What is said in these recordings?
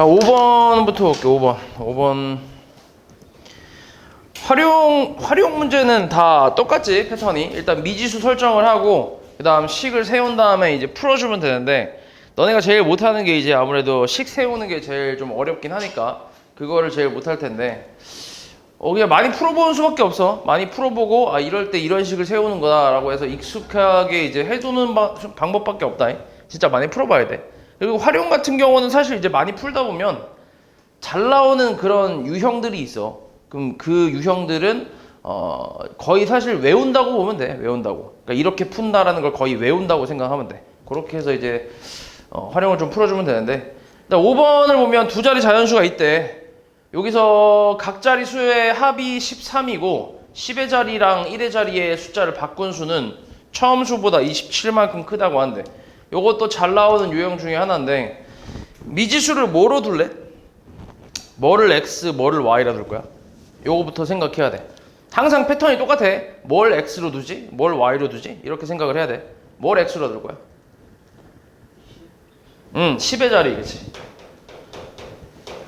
5번부터 볼게. 5번 활용 문제는 다 똑같지. 패턴이 일단 미지수 설정을 하고 그 다음 식을 세운 다음에 이제 풀어주면 되는데, 너네가 제일 못하는 게 이제 아무래도 식 세우는 게 제일 좀 어렵긴 하니까 그거를 제일 못할 텐데, 그냥 많이 풀어보는 수밖에 없어. 많이 풀어보고 이럴 때 이런 식을 세우는 거다 라고 해서 익숙하게 이제 해두는 방법밖에 없다. 진짜 많이 풀어봐야 돼. 그리고 활용 같은 경우는 사실 이제 많이 풀다 보면 잘 나오는 그런 유형들이 있어. 그럼 그 유형들은 거의 사실 외운다고 보면 돼. 외운다고. 그러니까 이렇게 푼다라는 걸 거의 외운다고 생각하면 돼. 그렇게 해서 이제 활용을 좀 풀어주면 되는데, 5번을 보면 두 자리 자연수가 있대. 여기서 각 자리 수의 합이 13이고 10의 자리랑 1의 자리의 숫자를 바꾼 수는 처음 수보다 27만큼 크다고 한대. 요것도 잘 나오는 유형 중에 하나인데, 미지수를 뭐로 둘래? 뭐를 x, 뭐를 y라 둘 거야? 요거부터 생각해야 돼. 항상 패턴이 똑같아. 뭘 x로 두지? 뭘 y로 두지? 이렇게 생각을 해야 돼. 뭘 x로 둘 거야? 10의 자리겠지.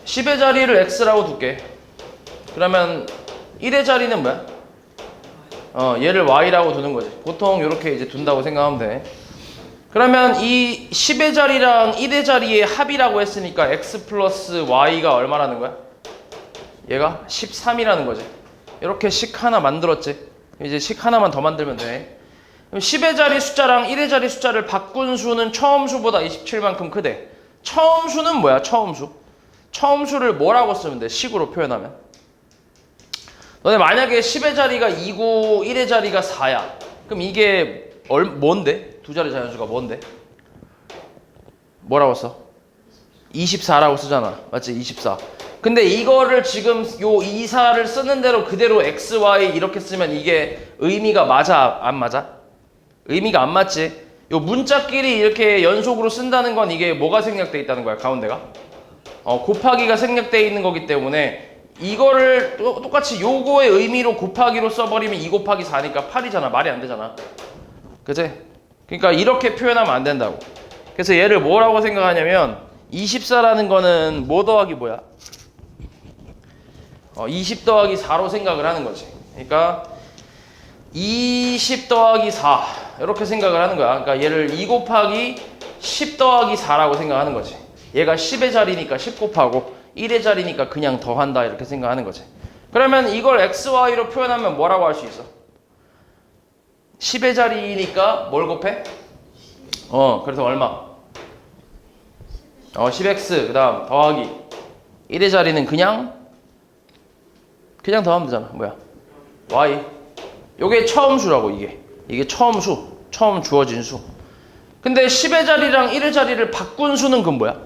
10의 자리를 x라고 둘게. 그러면 1의 자리는 뭐야? 얘를 y라고 두는 거지. 보통 이렇게 이제 둔다고 생각하면 돼. 그러면 이 10의 자리랑 1의 자리의 합이라고 했으니까 x 플러스 y가 얼마라는 거야? 얘가 13이라는 거지. 이렇게 식 하나 만들었지. 이제 식 하나만 더 만들면 돼. 그럼 10의 자리 숫자랑 1의 자리 숫자를 바꾼 수는 처음 수보다 27만큼 크대. 처음 수는 뭐야? 처음 수. 처음 수를 뭐라고 쓰면 돼? 식으로 표현하면. 너네 만약에 10의 자리가 2고 1의 자리가 4야. 그럼 이게 뭔데? 두 자리 자연수가 뭔데? 뭐라고 써? 24라고 쓰잖아. 맞지? 24. 근데 이거를 지금 요 24를 쓰는 대로 그대로 x, y 이렇게 쓰면 이게 의미가 맞아? 안 맞아? 의미가 안 맞지? 요 문자끼리 이렇게 연속으로 쓴다는 건 이게 뭐가 생략돼 있다는 거야? 가운데가? 곱하기가 생략돼 있는 거기 때문에 이거를 똑같이 요거의 의미로 곱하기로 써버리면 2 곱하기 4니까 8이잖아. 말이 안 되잖아. 그치? 그러니까 이렇게 표현하면 안 된다고. 그래서 얘를 뭐라고 생각하냐면 24라는 거는 뭐 더하기 뭐야? 20 더하기 4로 생각을 하는 거지. 그러니까 20 더하기 4 이렇게 생각을 하는 거야. 그러니까 얘를 2 곱하기 10 더하기 4라고 생각하는 거지. 얘가 10의 자리니까 10 곱하고 1의 자리니까 그냥 더한다 이렇게 생각하는 거지. 그러면 이걸 x, y로 표현하면 뭐라고 할 수 있어? 10의 자리니까 뭘 곱해? 그래서 얼마? 10x 그 다음 더하기 1의 자리는 그냥 더하면 되잖아. 뭐야? y. 요게 처음 수라고. 이게 처음 수. 처음 주어진 수. 근데 10의 자리랑 1의 자리를 바꾼 수는 그건 뭐야?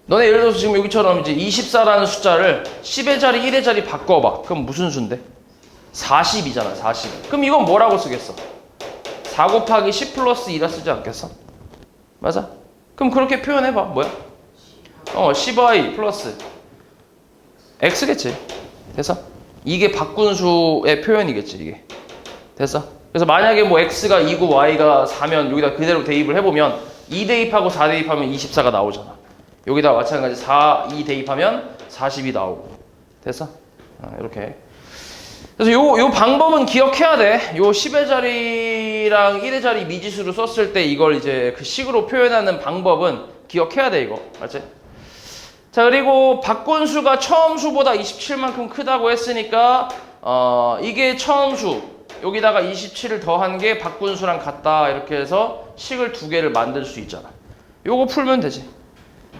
너네 예를 들어서 지금 여기처럼 이제 24라는 숫자를 10의 자리, 1의 자리 바꿔봐. 그럼 무슨 수인데? 40이잖아, 40. 그럼 이건 뭐라고 쓰겠어? 4 곱하기 10 플러스 2라 쓰지 않겠어? 맞아? 그럼 그렇게 표현해봐. 뭐야? 10y 플러스 x겠지. 됐어? 이게 바꾼 수의 표현이겠지, 이게. 됐어? 그래서 만약에 뭐 x가 2고 y가 4면 여기다 그대로 대입을 해보면 2 대입하고 4 대입하면 24가 나오잖아. 여기다 마찬가지 2 대입하면 40이 나오고. 됐어? 이렇게. 그래서 요 방법은 기억해야 돼. 요 10의 자리랑 1의 자리 미지수로 썼을 때 이걸 이제 그 식으로 표현하는 방법은 기억해야 돼, 이거. 맞지? 자, 그리고 바꾼 수가 처음 수보다 27만큼 크다고 했으니까 이게 처음 수. 여기다가 27을 더한 게 바꾼 수랑 같다. 이렇게 해서 식을 두 개를 만들 수 있잖아. 요거 풀면 되지.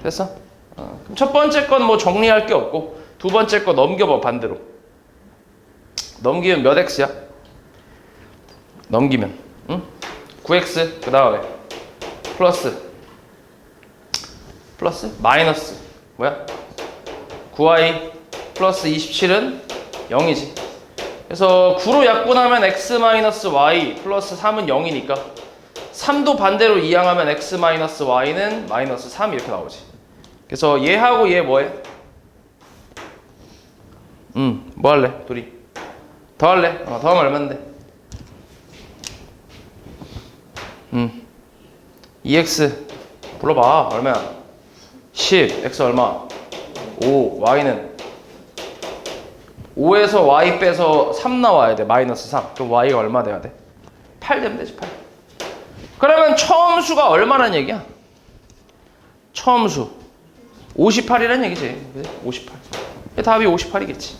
됐어? 그럼 첫 번째 건 뭐 정리할 게 없고 두 번째 거 넘겨봐. 반대로. 넘기면 몇 x야? 넘기면 9x 그 다음에 플러스 마이너스 뭐야? 9y 플러스 27은 0이지. 그래서 9로 약분하면 x 마이너스 y 플러스 3은 0이니까 3도 반대로 이항하면 x 마이너스 y는 마이너스 3 이렇게 나오지. 그래서 얘하고 얘 뭐해? 뭐 할래? 둘이 더 할래? 더하면 얼만데? 2x 불러봐. 얼마야? 10, x 얼마? 5, y는 5에서 y 빼서 3 나와야 돼. 마이너스 3. 그럼 y가 얼마 돼야 돼? 8 되면 되지, 8. 그러면 처음 수가 얼마란 얘기야? 처음 수 58이란 얘기지. 58. 답이 58이겠지.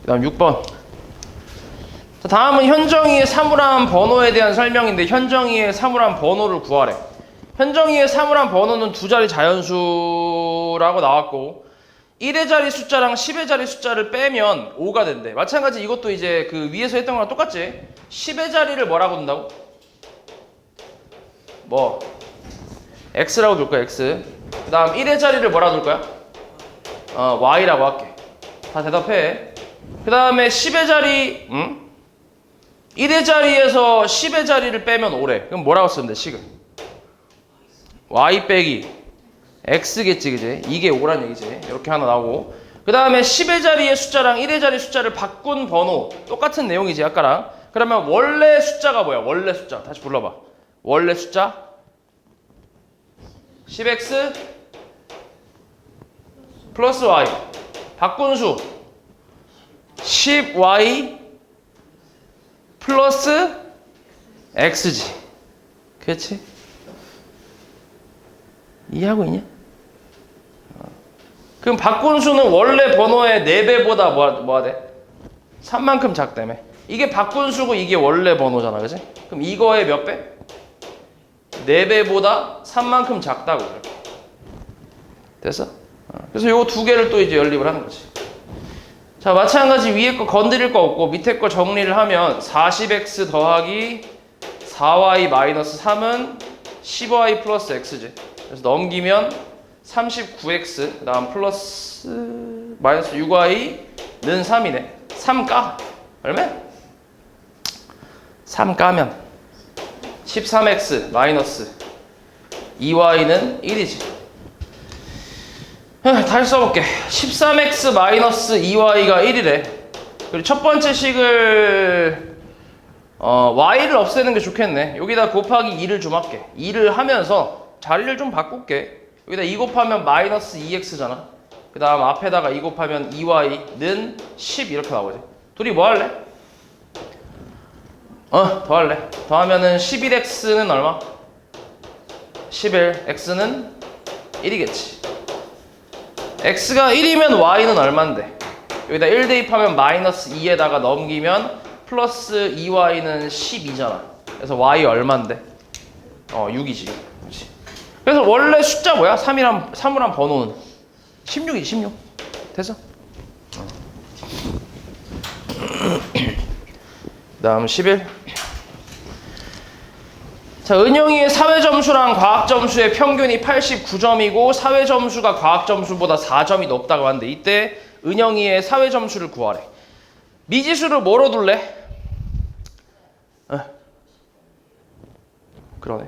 그 다음 6번. 자, 다음은 현정이의 사물함 번호에 대한 설명인데 현정이의 사물함 번호를 구하래. 현정이의 사물함 번호는 두 자리 자연수라고 나왔고 1의 자리 숫자랑 10의 자리 숫자를 빼면 5가 된대. 마찬가지 이것도 이제 그 위에서 했던 거랑 똑같지. 10의 자리를 뭐라고 둔다고? 뭐? x라고 둘 거야, x. 그 다음 1의 자리를 뭐라고 둘 거야? y라고 할게. 다 대답해. 그 다음에 10의 자리, 1의 자리에서 10의 자리를 빼면 5래. 그럼 뭐라고 쓰면 돼, 식은? y 빼기 x겠지, 그지? 이게 5란 얘기지. 이렇게 하나 나오고. 그 다음에 10의 자리의 숫자랑 1의 자리 숫자를 바꾼 번호. 똑같은 내용이지, 아까랑. 그러면 원래 숫자가 뭐야? 원래 숫자. 다시 불러봐. 원래 숫자. 10x 플러스 y. 바꾼 수. 10y 플러스 x지. 그렇지? 이해하고 있냐? 그럼 바꾼 수는 원래 번호의 4배보다 뭐가 돼? 3만큼 작다며. 이게 바꾼 수고 이게 원래 번호잖아, 그지? 그럼 이거의 몇 배? 4배보다 3만큼 작다고. 됐어? 그래서 요 두 개를 또 이제 연립을 하는 거지. 자, 마찬가지 위에 거 건드릴 거 없고 밑에 거 정리를 하면 40x 더하기 4y 마이너스 3은 10y 플러스 x지. 그래서 넘기면 39x 그 다음 플러스 마이너스 6y는 3이네. 3 까. 얼마야? 3 까면 13x 마이너스 2y는 1이지. 다시 써볼게. 13x 마이너스 2y가 1이래. 그리고 첫 번째 식을 y를 없애는 게 좋겠네. 여기다 곱하기 2를 좀 할게. 2를 하면서 자리를 좀 바꿀게. 여기다 2 곱하면 마이너스 2x잖아. 그 다음 앞에다가 2 곱하면 2y는 10 이렇게 나오지. 둘이 뭐 할래? 더할래. 더하면은 11x는 얼마? 11. x는 1이겠지. x가 1이면 y는 얼만데? 여기다 1 대입하면 마이너스 2에다가 넘기면 플러스 2y는 12잖아. 그래서 y 얼만데? 6이지. 그렇지. 그래서 원래 숫자 뭐야? 사물함 번호는 16이지, 16. 됐어? 그 다음 11. 자, 은영이의 사회점수랑 과학점수의 평균이 89점이고 사회점수가 과학점수보다 4점이 높다고 하는데 이때 은영이의 사회점수를 구하래. 미지수를 뭐로 둘래? 그러네.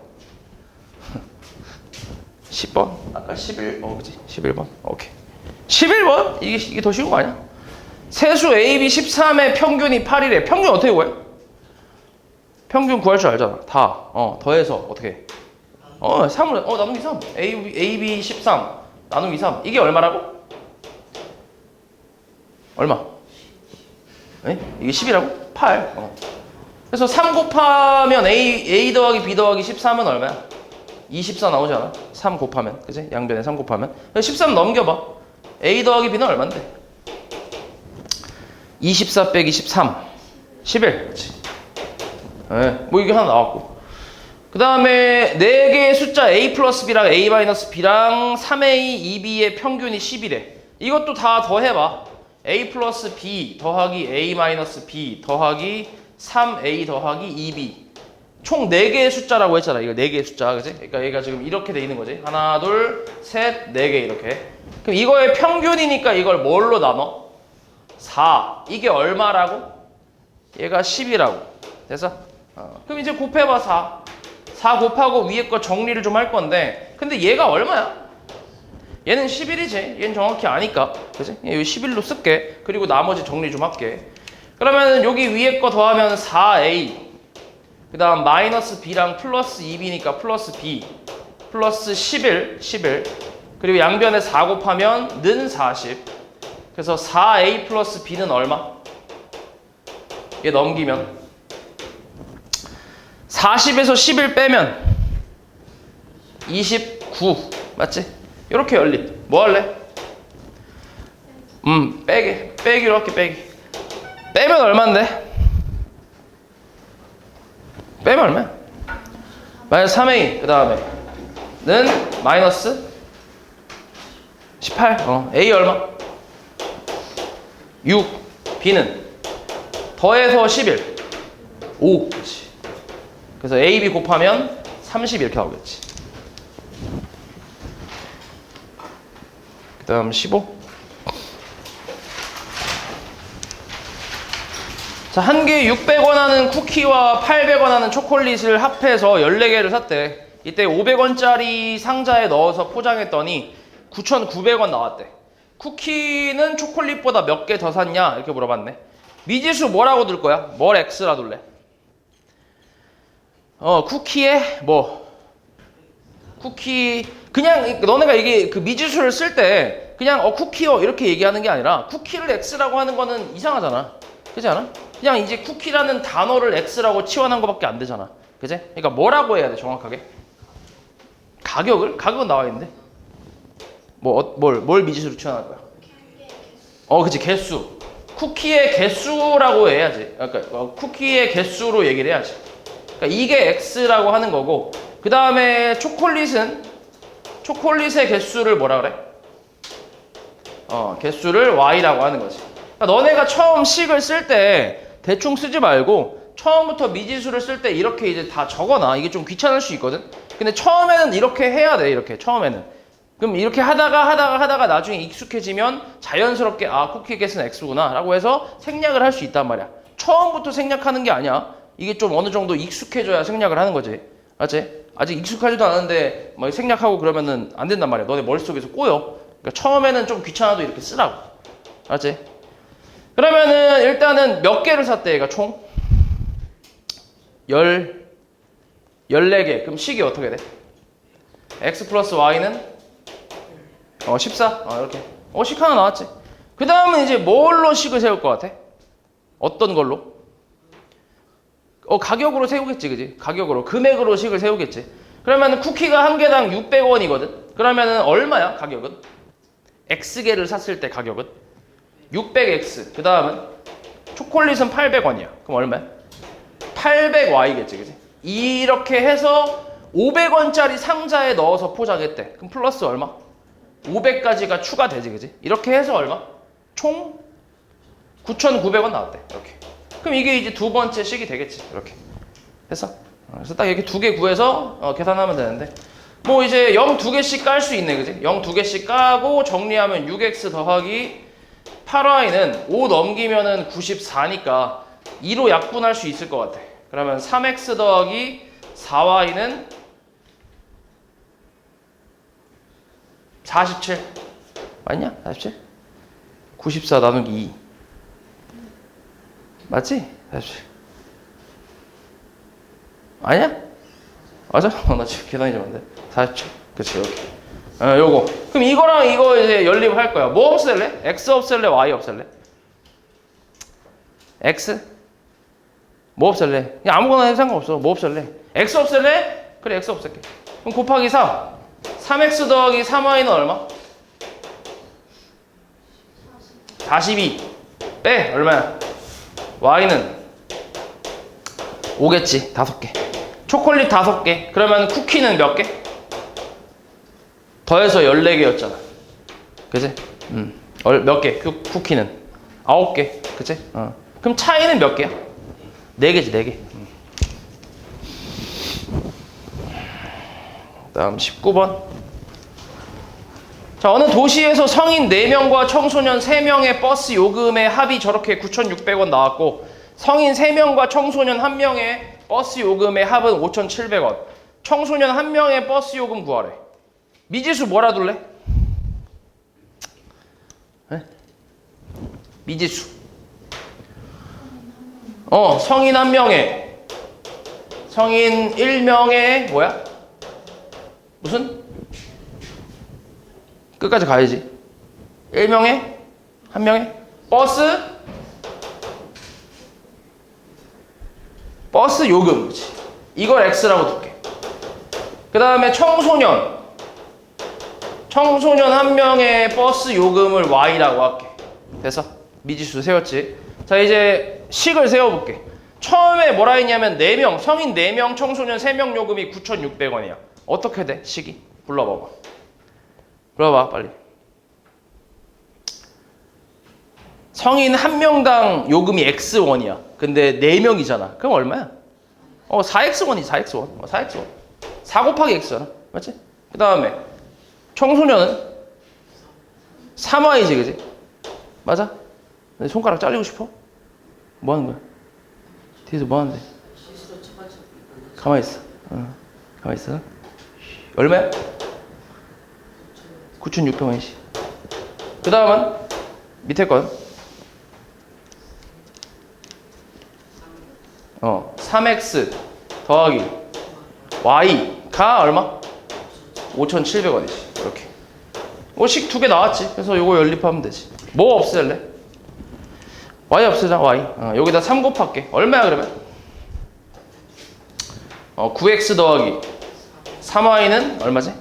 10번? 아까 11, 그치? 11번. 오케이. 11번? 이게 더 쉬운 거 아니야? 세수 AB 13의 평균이 8이래. 평균 어떻게 구해? 평균 구할 줄 알잖아. 다. 더해서 어떻게 해? 3을, 나누기 3. AB 13. 나누기 3. 이게 얼마라고? 얼마? 에? 이게 10이라고? 8. 그래서 3 곱하면 A 더하기 B 더하기 13은 얼마야? 24 나오지 않아? 3 곱하면. 그치? 양변에 3 곱하면. 13 넘겨봐. A 더하기 B는 얼만데? 24 빼기 13. 11. 그치? 뭐 이게 하나 나왔고. 그 다음에 4개의 숫자 A 플러스 B랑 A 마이너스 B랑 3A, 2B의 평균이 10이래. 이것도 다 더해봐. A 플러스 B 더하기 A 마이너스 B 더하기 3A 더하기 2B. 총 4개의 숫자라고 했잖아. 이거 4개의 숫자, 그치? 그러니까 얘가 지금 이렇게 돼 있는 거지. 하나, 둘, 셋, 4개 이렇게. 그럼 이거의 평균이니까 이걸 뭘로 나눠? 4. 이게 얼마라고? 얘가 10이라고. 됐어? 그럼 이제 곱해봐, 4. 4 곱하고 위에 거 정리를 좀 할 건데, 근데 얘가 얼마야? 얘는 11이지. 얘는 정확히 아니까. 그치? 여기 11로 쓸게. 그리고 나머지 정리 좀 할게. 그러면 여기 위에 거 더하면 4A. 그 다음 마이너스 B랑 플러스 2B니까 플러스 B. 플러스 11 그리고 양변에 4 곱하면 는 40. 그래서 4a 플러스 b는 얼마? 얘 넘기면 40에서 11 빼면 29 맞지? 이렇게 열림. 뭐 할래? 빼기로 할게. 빼면 얼만데? 빼면 얼마야? 마이너스 3a 그 다음에 는 마이너스 18 a 얼마? 6 b는 더해서 11 5 그렇지. 그래서 a, b 곱하면 30 이렇게 나오겠지. 그 다음 15 자, 한 개에 600원 하는 쿠키와 800원 하는 초콜릿을 합해서 14개를 샀대. 이때 500원짜리 상자에 넣어서 포장했더니 9,900원 나왔대. 쿠키는 초콜릿보다 몇 개 더 샀냐? 이렇게 물어봤네. 미지수 뭐라고 둘 거야? 뭘 X라 둘래? 쿠키에 쿠키 그냥 너네가 이게 그 미지수를 쓸 때 그냥 쿠키요 이렇게 얘기하는 게 아니라 쿠키를 X라고 하는 거는 이상하잖아. 그렇지 않아? 그냥 이제 쿠키라는 단어를 X라고 치환한 거밖에 안 되잖아. 그치? 그러니까 뭐라고 해야 돼 정확하게? 가격을? 가격은 나와 있는데 뭘 미지수로 치환할 거야? 그치 개수. 쿠키의 개수라고 해야지. 그러니까 쿠키의 개수로 얘기를 해야지. 그러니까 이게 X라고 하는 거고 그 다음에 초콜릿의 개수를 뭐라 그래? 개수를 Y라고 하는 거지. 그러니까 너네가 처음 식을 쓸 때 대충 쓰지 말고 처음부터 미지수를 쓸 때 이렇게 이제 다 적어놔. 이게 좀 귀찮을 수 있거든. 근데 처음에는 이렇게 해야 돼. 이렇게 처음에는. 그럼 이렇게 하다가 나중에 익숙해지면 자연스럽게 쿠키 개수는 X구나 라고 해서 생략을 할 수 있단 말이야. 처음부터 생략하는 게 아니야. 이게 좀 어느 정도 익숙해져야 생략을 하는 거지. 맞지? 아직 익숙하지도 않은데 막 생략하고 그러면은 안 된단 말이야. 너네 머릿속에서 꼬여. 그러니까 처음에는 좀 귀찮아도 이렇게 쓰라고. 알았지? 그러면은 일단은 몇 개를 샀대 얘가 총? 14개. 그럼 식이 어떻게 돼? x 플러스 y는 14? 이렇게. 식 하나 나왔지. 그 다음은 이제 뭘로 식을 세울 것 같아? 어떤 걸로? 가격으로 세우겠지, 그지? 가격으로. 금액으로 식을 세우겠지. 그러면 쿠키가 한 개당 600원이거든? 그러면은 얼마야, 가격은? X개를 샀을 때 가격은? 600X. 그 다음은? 초콜릿은 800원이야. 그럼 얼마야? 800Y겠지, 그지? 이렇게 해서 500원짜리 상자에 넣어서 포장했대. 그럼 플러스 얼마? 500까지가 추가되지, 그지? 이렇게 해서 얼마? 총 9,900원 나왔대. 이렇게. 그럼 이게 이제 두 번째 식이 되겠지. 이렇게. 됐어? 그래서 딱 이렇게 두 개 구해서 계산하면 되는데 뭐 이제 0 두 개씩 깔 수 있네, 그지? 0 두 개씩 까고 정리하면 6x 더하기 8y는 5 넘기면은 94니까 2로 약분할 수 있을 것 같아. 그러면 3x 더하기 4y는 47. 맞냐? 47? 94 나누기 2. 맞지? 47. 아니야? 맞아? 나 지금 계산이 좀 안 돼. 47. 그치, 이렇게. 요거. 그럼 이거랑 이거 이제 연립을 할 거야. 뭐 없앨래? x 없앨래? y 없앨래? x? 뭐 없앨래? 그냥 아무거나 해도 상관없어. 뭐 없앨래? x 없앨래? 그래, x 없앨게. 그럼 곱하기 3. 3x 더하기 3y는 얼마? 42. 빼. 얼마야? y는 5겠지. 5개. 초콜릿 5개. 그러면 쿠키는 몇 개? 더해서 14개였잖아. 그치? 몇 개? 쿠키는? 9개. 그치? 그럼 차이는 몇 개야? 4개지, 4개. 다음 19번. 자, 어느 도시에서 성인 4명과 청소년 3명의 버스 요금의 합이 저렇게 9,600원 나왔고 성인 3명과 청소년 1명의 버스 요금의 합은 5,700원. 청소년 1명의 버스 요금 구하래. 미지수 뭐라 둘래? 미지수. 성인 1명에 성인 1명에 뭐야? 무슨? 끝까지 가야지. 1명에? 1명에? 버스 요금. 그치? 이걸 X라고 둘게. 그 다음에 청소년 1명의 버스 요금을 Y라고 할게. 됐어? 미지수 세웠지? 자, 이제 식을 세워볼게. 처음에 뭐라 했냐면 4명, 성인 4명, 청소년 3명 요금이 9,600원이야. 어떻게 돼? 식이? 불러봐봐. 불러봐, 빨리. 성인 1명당 요금이 X1이야. 근데 4명이잖아. 그럼 얼마야? 4X1이지, 4X1. 4X1. 4 곱하기 X잖아. 맞지? 그 다음에 청소년은 3Y지, 그지? 맞아? 내 손가락 잘리고 싶어? 뭐 하는 거야? 뒤에서 뭐 하는데? 가만히 있어. 가만히 있어. 얼마야? 9,600원이지. 그 다음은 밑에 건 3X 더하기 Y가 얼마? 5,700원이지. 이렇게. 식 2개 나왔지. 그래서 요거 연립하면 되지. 뭐 없앨래? Y 없애자. Y. 여기다 3 곱할게. 얼마야 그러면? 9X 더하기 3Y는 얼마지?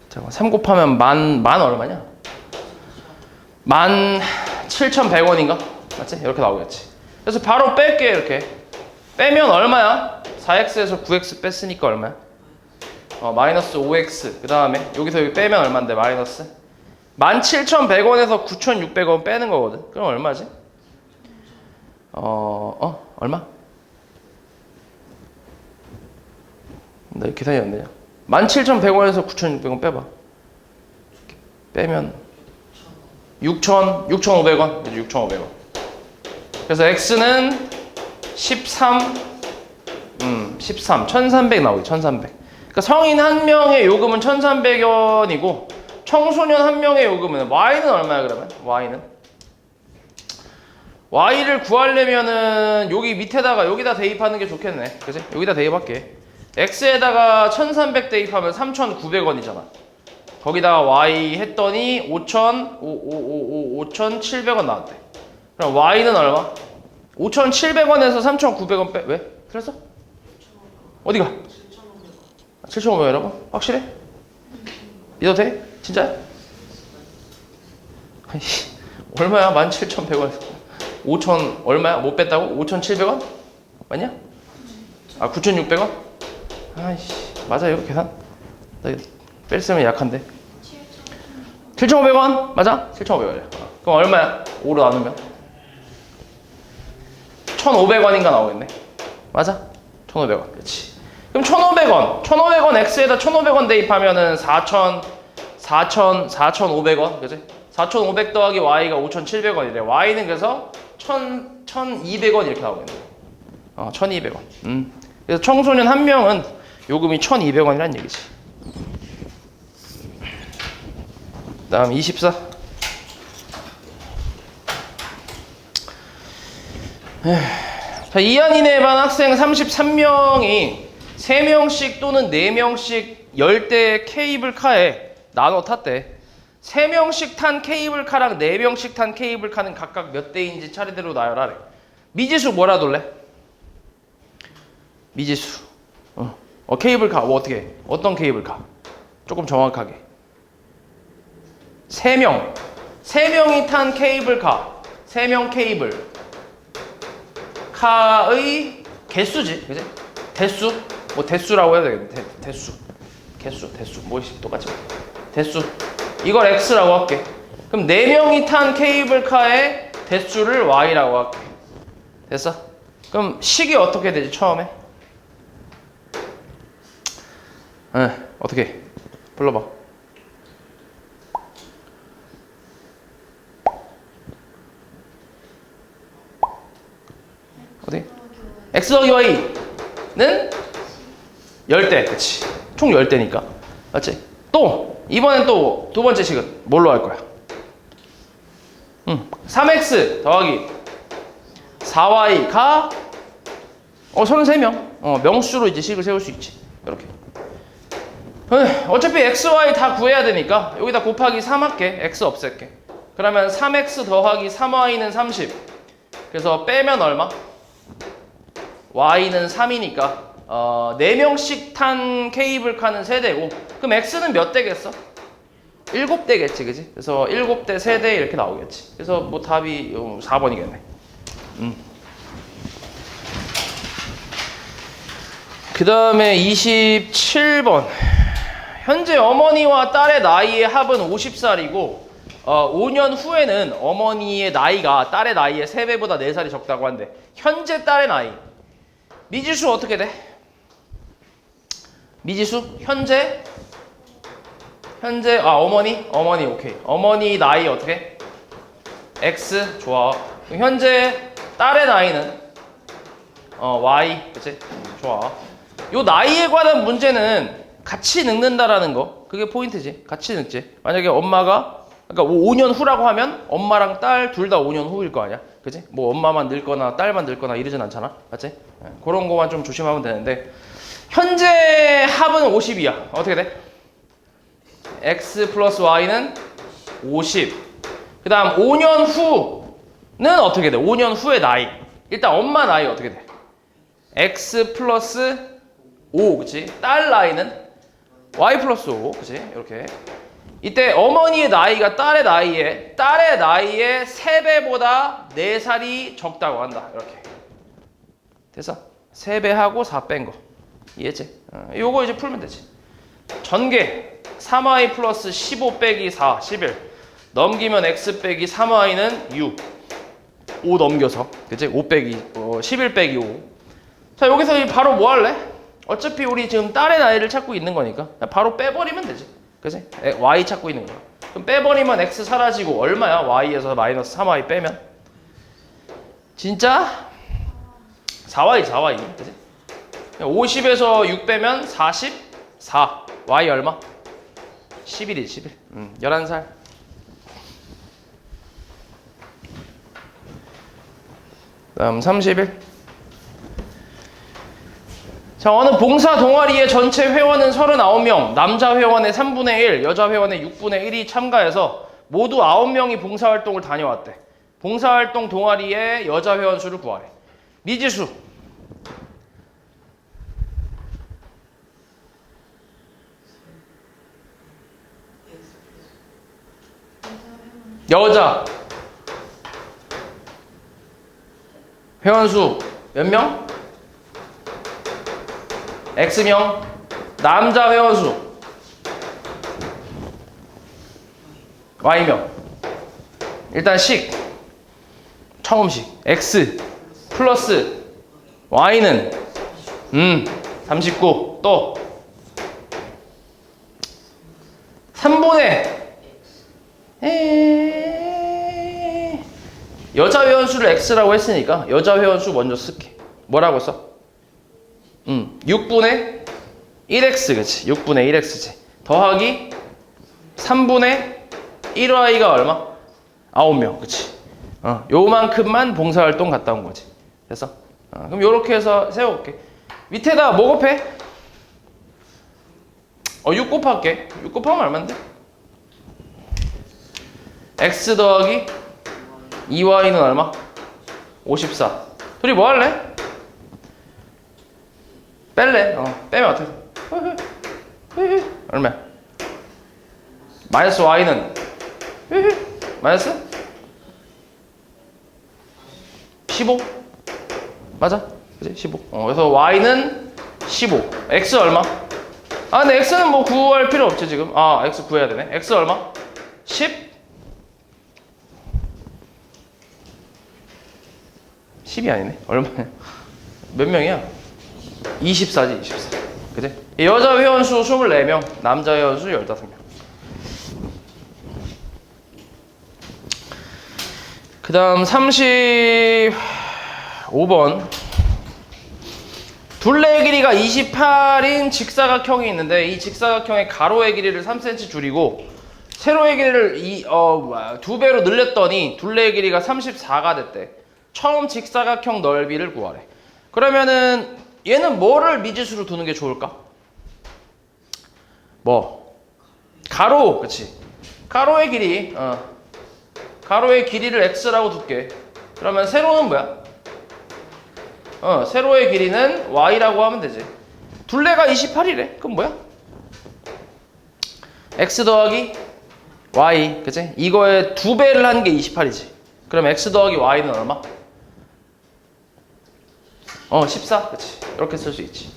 잠깐 3 곱하면 만 얼마냐? 17,100원인가? 맞지? 이렇게 나오겠지. 그래서 바로 뺄게. 이렇게 빼면 얼마야? 4X에서 9X 뺐으니까 얼마야? 마이너스 5X. 그 다음에 여기서 여기 빼면 얼마인데? 마이너스 17,100원에서 9,600원 빼는 거거든. 그럼 얼마지? 얼마? 나 계산이 안 되냐? 17,100원에서 9,600원 빼봐. 빼면 6,500원. 6,500원. 그래서 X는 1,300 나오지. 1,300. 그러니까 성인 1명의 요금은 1,300원이고 청소년 1명의 요금은 Y는 얼마야 그러면? Y를 구하려면은 여기 밑에다가 여기다 대입하는 게 좋겠네. 그치? 여기다 대입할게. X에다가 1,300 대입하면 3,900원이잖아. 거기다가 Y 했더니 5,700원 나왔대. 그럼 Y는 얼마? 5,700원에서 3,900원 빼. 왜? 그랬어? 어디가? 7,500원이라고? 확실해? 믿어도 돼? 진짜야? 얼마야? 17,100원. 5,000 얼마야? 못 뺐다고? 5,700원? 맞냐? 9,600원? 아이씨, 맞아 이거 계산? 나 이거 뺄셈이 약한데. 7,500원? 맞아? 7,500원이야. 그럼 얼마야? 5로 나누면? 1,500원인가 나오겠네. 맞아? 1,500원. 그렇지. 그럼 1,500원 X에다 1,500원 대입하면은 4,500원. 그지? 4,500 더하기 Y가 5,700원이래. Y는 그래서 1,200원 이렇게 나오겠네. 1,200원. 그래서 청소년 1명은 요금이 1,200원이란 얘기지. 다음 24. 자, 2학 이내 반 학생 33명이 3명씩 또는 4명씩 열대 케이블카에 나눠 탔대. 3명씩 탄 케이블카랑 4명씩 탄 케이블카는 각각 몇 대인지 차례대로 나열하래. 미지수 뭐라 둘래? 미지수. 케이블카 뭐 어떻게 해? 어떤 케이블카? 조금 정확하게. 3명이 탄 케이블카. 3명 케이블 카의 개수지, 그지? 대수, 뭐 대수라고 해야 되겠네. 대수, 개수, 대수, 뭐 똑같지? 대수. 이걸 X라고 할게. 그럼 4명이 탄 케이블카의 대수를 Y라고 할게. 됐어? 그럼 식이 어떻게 되지 처음에? 어떻게? 불러봐. 어디? X 더하기 Y는 10대. 그치. 총 10대니까. 맞지? 또 이번엔 또 두 번째 식은 뭘로 할 거야? 3X 더하기 4Y가 33명. 명수로 이제 식을 세울 수 있지. 이렇게. 어차피 x, y 다 구해야 되니까 여기다 곱하기 3 할게. x 없앨게. 그러면 3x 더하기 3y는 30. 그래서 빼면 얼마? y는 3이니까 4명씩 탄 케이블카는 3대고, 그럼 x는 몇 대겠어? 7대겠지, 그지? 그래서 7대 3대 이렇게 나오겠지. 그래서 뭐 답이 4번이겠네. 그 다음에 27번. 현재 어머니와 딸의 나이의 합은 50살이고 5년 후에는 어머니의 나이가 딸의 나이의 3배보다 4살이 적다고 한대. 현재 딸의 나이. 미지수 어떻게 돼? 미지수? 현재 어머니 오케이. 어머니 나이 어떻게? X 좋아. 그럼 현재 딸의 나이는 Y 그치? 좋아. 요 나이에 관한 문제는 같이 늙는다라는 거 그게 포인트지. 같이 늙지. 만약에 엄마가 그러니까 5년 후라고 하면 엄마랑 딸 둘 다 5년 후일 거 아니야. 그치? 뭐 엄마만 늙거나 딸만 늙거나 이러진 않잖아. 맞지? 그런 거만 좀 조심하면 되는데 현재 합은 50이야. 어떻게 돼? X 플러스 Y는 50. 그 다음 5년 후는 어떻게 돼? 5년 후의 나이. 일단 엄마 나이 어떻게 돼? X 플러스 5, 그치? 딸 나이는 Y 플러스 5, 그치? 이렇게. 이때 어머니의 나이가 딸의 나이에 3배보다 4살이 적다고 한다. 이렇게. 됐어? 3배 하고 4 뺀 거. 이해했지? 요거 이제 풀면 되지. 전개 3y 플러스 15 빼기 4, 11 넘기면 x 빼기 3y는 6 5 넘겨서 그치? 5 빼기 11 빼기 5. 자 여기서 바로 뭐 할래? 어차피 우리 지금 딸의 나이를 찾고 있는 거니까 바로 빼버리면 되지. 그치? y 찾고 있는 거야. 그럼 빼버리면 x 사라지고 얼마야? y에서 마이너스 3y 빼면 진짜 4y 그치? 50에서 6 빼면 44. y 얼마? 11이지 11. 11살. 다음 31. 자, 어느 봉사 동아리의 전체 회원은 39명, 남자 회원의 3분의 1, 여자 회원의 6분의 1이 참가해서 모두 9명이 봉사활동을 다녀왔대. 봉사활동 동아리의 여자 회원 수를 구하래. 미지수. 여자 회원수 몇 명? X명. 남자 회원수 Y명. 일단 처음 X 플러스 Y는 39. 또 3분의 여자 회원수를 X라고 했으니까 여자 회원수 먼저 쓸게. 뭐라고 써? 6분의 1X 그치? 6분의 1X지. 더하기 3분의 1Y가 얼마? 9명 그치? 요만큼만 봉사활동 갔다 온 거지. 됐어? 그럼 요렇게 해서 세워볼게. 밑에다 뭐 곱해? 6 곱할게. 6 곱하면 얼만데? X 더하기 2Y는 얼마? 54. 둘이 뭐 할래? 뺄래? 빼면 어떻게 돼? 얼마야? 마이너스 Y는? 마이너스? 15? 맞아? 그치? 15. 그래서 Y는 15. X 얼마? 근데 X는 뭐 구할 필요 없지, 지금. X 구해야 되네. X 얼마? 10? 10이 아니네. 얼마야? 몇 명이야? 24지, 24. 그치? 여자 회원수 24명, 남자 회원수 15명. 그 다음 35번. 둘레의 길이가 28인 직사각형이 있는데 이 직사각형의 가로의 길이를 3cm 줄이고 세로의 길이를 2배로 늘렸더니 둘레의 길이가 34가 됐대. 처음 직사각형 넓이를 구하래. 그러면은 얘는 뭐를 미지수로 두는 게 좋을까? 뭐 가로, 그치? 가로의 길이, 가로의 길이를 x라고 둘게. 그러면 세로는 뭐야? 세로의 길이는 y라고 하면 되지. 둘레가 28이래. 그럼 뭐야? x 더하기 y, 그치? 이거의 2배를 한 게 28이지. 그럼 x 더하기 y는 얼마? 14, 그치? 이렇게 쓸 수 있지.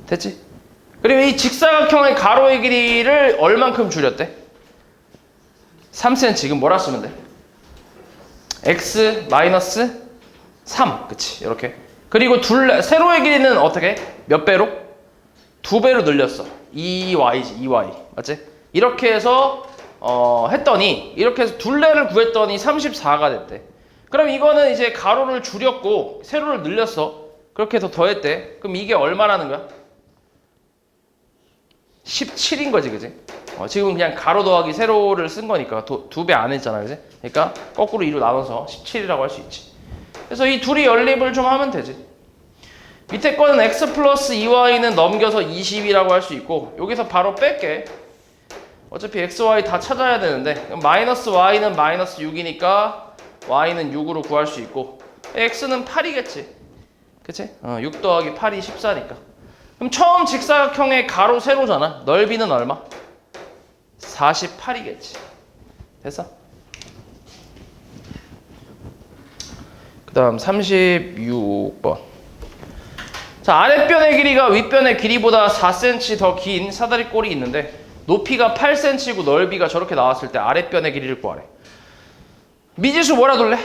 됐지? 그리고 이 직사각형의 가로의 길이를 얼만큼 줄였대? 3cm. 그럼 뭐라 쓰면 돼? x 마이너스 3, 그치? 이렇게. 그리고 세로의 길이는 어떻게? 몇 배로? 2배로 늘렸어. 2y지, 2y. 맞지? 이렇게 해서 했더니, 이렇게 해서 둘레를 구했더니 34가 됐대. 그럼 이거는 이제 가로를 줄였고 세로를 늘렸어. 그렇게 해서 더했대. 그럼 이게 얼마라는 거야? 17인 거지, 그지? 지금 그냥 가로 더하기 세로를 쓴 거니까 2배 안 했잖아, 그지? 그러니까 거꾸로 2로 나눠서 17이라고 할 수 있지. 그래서 이 둘이 연립을 좀 하면 되지. 밑에 거는 x 플러스 2y는 넘겨서 20이라고 할 수 있고, 여기서 바로 뺄게. 어차피 x, y 다 찾아야 되는데, 마이너스 y는 마이너스 6이니까 y는 6으로 구할 수 있고, x는 8이겠지. 그치? 6 더하기 8이 14니까. 그럼 처음 직사각형의 가로 세로잖아. 넓이는 얼마? 48이겠지. 됐어? 그 다음 36번. 자, 아랫변의 길이가 윗변의 길이보다 4cm 더 긴 사다리꼴이 있는데 높이가 8cm고 넓이가 저렇게 나왔을 때 아랫변의 길이를 구하래. 미지수 뭐라 둘래?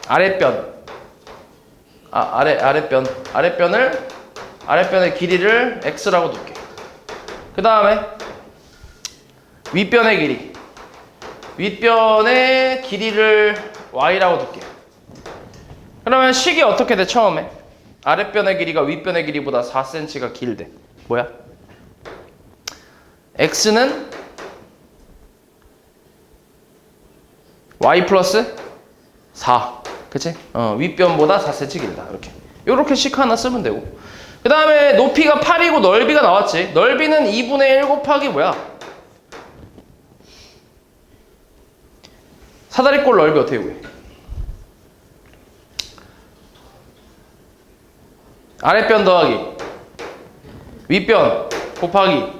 아랫변. 아랫변의 길이를 x라고 둘게. 그 다음에 윗변의 길이. 윗변의 길이를 y라고 둘게. 그러면 식이 어떻게 돼, 처음에? 아랫변의 길이가 윗변의 길이보다 4cm가 길대. 뭐야? x는 y 플러스 4. 그치? 윗변보다 4cm 길다. 이렇게. 요렇게 식 하나 쓰면 되고. 그 다음에 높이가 8이고 넓이가 나왔지. 넓이는 2분의 1 곱하기 뭐야? 사다리꼴 넓이 어떻게 구해? 아랫변 더하기 윗변 곱하기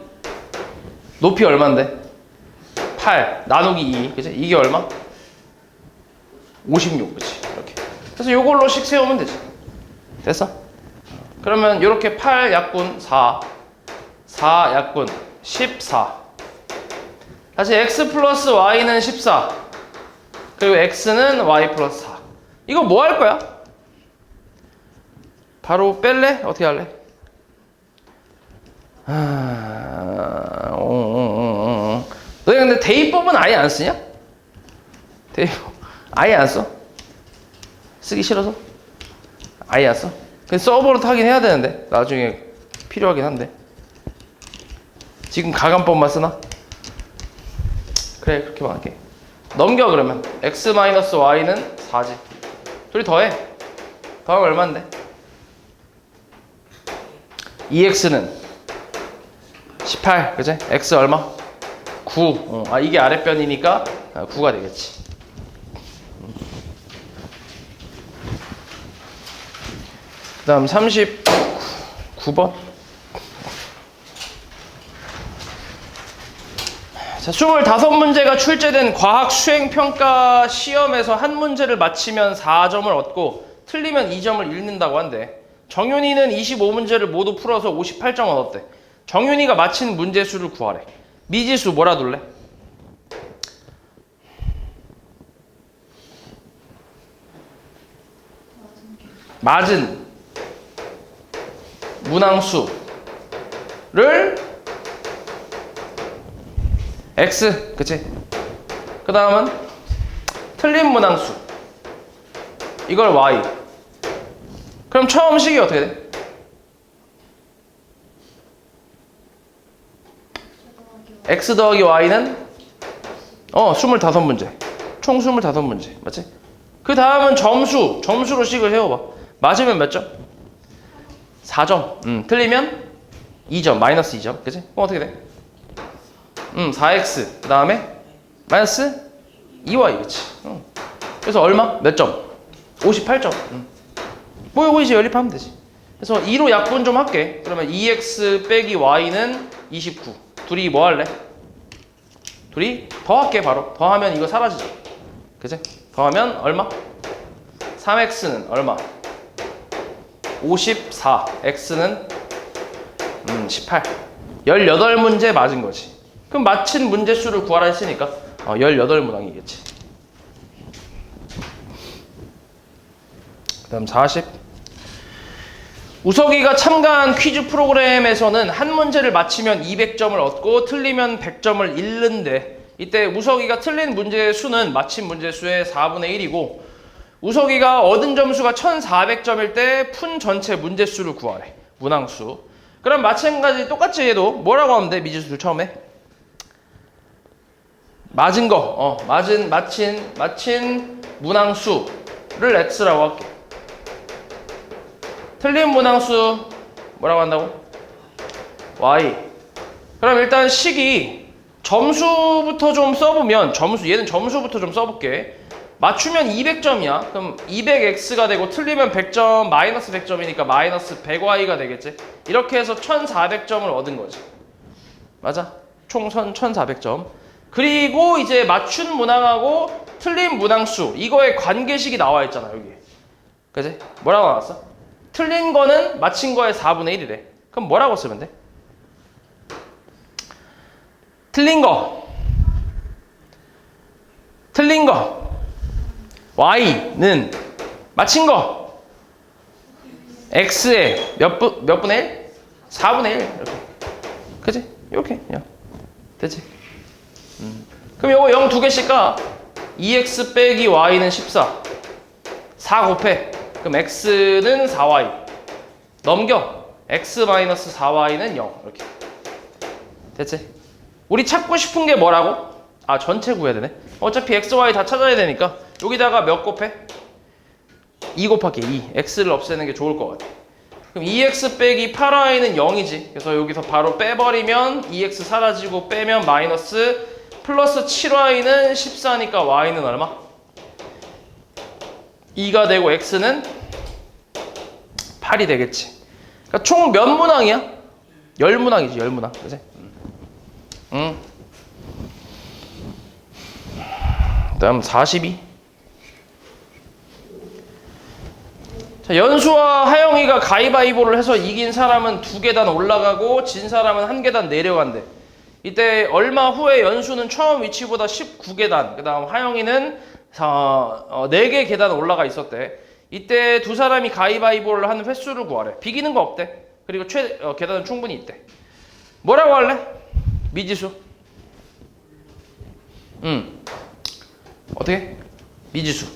높이 얼만데? 8 나누기 2, 그치? 이게 얼마? 56, 그치? 이렇게. 그래서 요걸로 식 세우면 되지. 됐어? 그러면 요렇게 8 약분 4, 4 약분 14. 다시 x 플러스 y는 14. 그리고 x는 y 플러스 4. 이거 뭐 할 거야? 바로 뺄래? 어떻게 할래? 너희 근데 대입법은 아예 안 쓰냐? 대입법 아예 안 써? 쓰기 싫어서? 아예 안 써? 근데 서버로 타긴 해야 되는데 나중에 필요하긴 한데 지금 가감법만 쓰나? 그래, 그렇게만 할게. 넘겨. 그러면 x-y는 4지. 둘이 더해. 더하면 얼만데? 2x는 18, 그치? x 얼마? 9. 이게 아랫변이니까 9가 되겠지. 그 다음 39번. 자, 25문제가 출제된 과학 수행평가 시험에서 한 문제를 맞히면 4점을 얻고 틀리면 2점을 잃는다고 한대. 정윤이는 25문제를 모두 풀어서 58점을 얻었대. 정윤이가 맞힌 문제 수를 구하래. 미지수 뭐라 둘래? 맞은 문항수를 x, 그치? 그 다음은 틀린 문항수, 이걸 y. 그럼 처음 식이 어떻게 돼? x 더하기 y는 25문제. 총 25문제. 맞지? 그 다음은 점수로 식을 세워봐. 맞으면 몇 점? 4점. 틀리면 2점, 마이너스 2점. 그치? 그럼 어떻게 돼? 4x. 그 다음에 마이너스 2y. 그치? 그래서 얼마? 몇 점? 58점. 뭐 이거 이제 연립하면 되지. 그래서 2로 약분 좀 할게. 그러면 2x 빼기 y는 29. 둘이 뭐 할래? 둘이 더할게. 바로 더하면 이거 사라지죠. 그치? 더하면 얼마? 3x는 얼마? 54. x는 18. 18문제 맞은 거지. 그럼 맞힌 문제 수를 구하라 했으니까 18문항이겠지. 그 다음 40. 우석이가 참가한 퀴즈 프로그램에서는 한 문제를 맞히면 200점을 얻고 틀리면 100점을 잃는데, 이때 우석이가 틀린 문제의 수는 맞힌 문제 수의 4분의 1이고 우석이가 얻은 점수가 1400점일 때 푼 전체 문제 수를 구하래. 문항수. 그럼 마찬가지 똑같이 해도 뭐라고 하면 돼? 미지수 처음에 맞은 거, 맞힌 문항수를 x라고 할게. 틀린 문항수 뭐라고 한다고? y. 그럼 일단 식이 점수부터 좀 써보면, 얘는 점수부터 좀 써볼게. 맞추면 200점이야. 그럼 200x가 되고 틀리면 100점, 마이너스 100점이니까 마이너스 100y가 되겠지. 이렇게 해서 1400점을 얻은 거지. 맞아? 총선 1400점. 그리고 이제 맞춘 문항하고 틀린 문항수, 이거의 관계식이 나와 있잖아, 여기. 그지? 뭐라고 나왔어? 틀린 거는 맞힌 거의 4분의 1이래. 그럼 뭐라고 쓰면 돼? 틀린 거 y는 맞힌 거 x의 몇 분의 1? 4분의 1. 이렇게. 그치? 이렇게. 야. 됐지? 그럼 요거 0 두 개씩 까. 2x 빼기 y는 14. 4 곱해. 그럼 x는 4y. 넘겨. x 마이너스 4y는 0. 이렇게. 됐지? 우리 찾고 싶은 게 뭐라고? 전체 구해야 되네. 어차피 x, y 다 찾아야 되니까 여기다가 몇 곱해? 2 곱하기 2. x를 없애는 게 좋을 것 같아. 그럼 2x 빼기 8y는 0이지. 그래서 여기서 바로 빼버리면 2x 사라지고 빼면 마이너스 플러스 7y는 14니까 y는 얼마? 2가 되고 x는 8이 되겠지. 그러니까 총 몇 문항이야? 10문항이지. 10문항. 그치? 다음 42. 자, 연수와 하영이가 가위바위보를 해서 이긴 사람은 2계단 올라가고 진 사람은 1계단 내려간대. 이때 얼마 후에 연수는 처음 위치보다 19계단, 그 다음 하영이는 4개 계단 올라가 있었대. 이때 두 사람이 가위바위보를 하는 횟수를 구하래. 비기는 거 없대. 그리고 계단은 충분히 있대. 뭐라고 할래? 미지수. 어떻게? 미지수.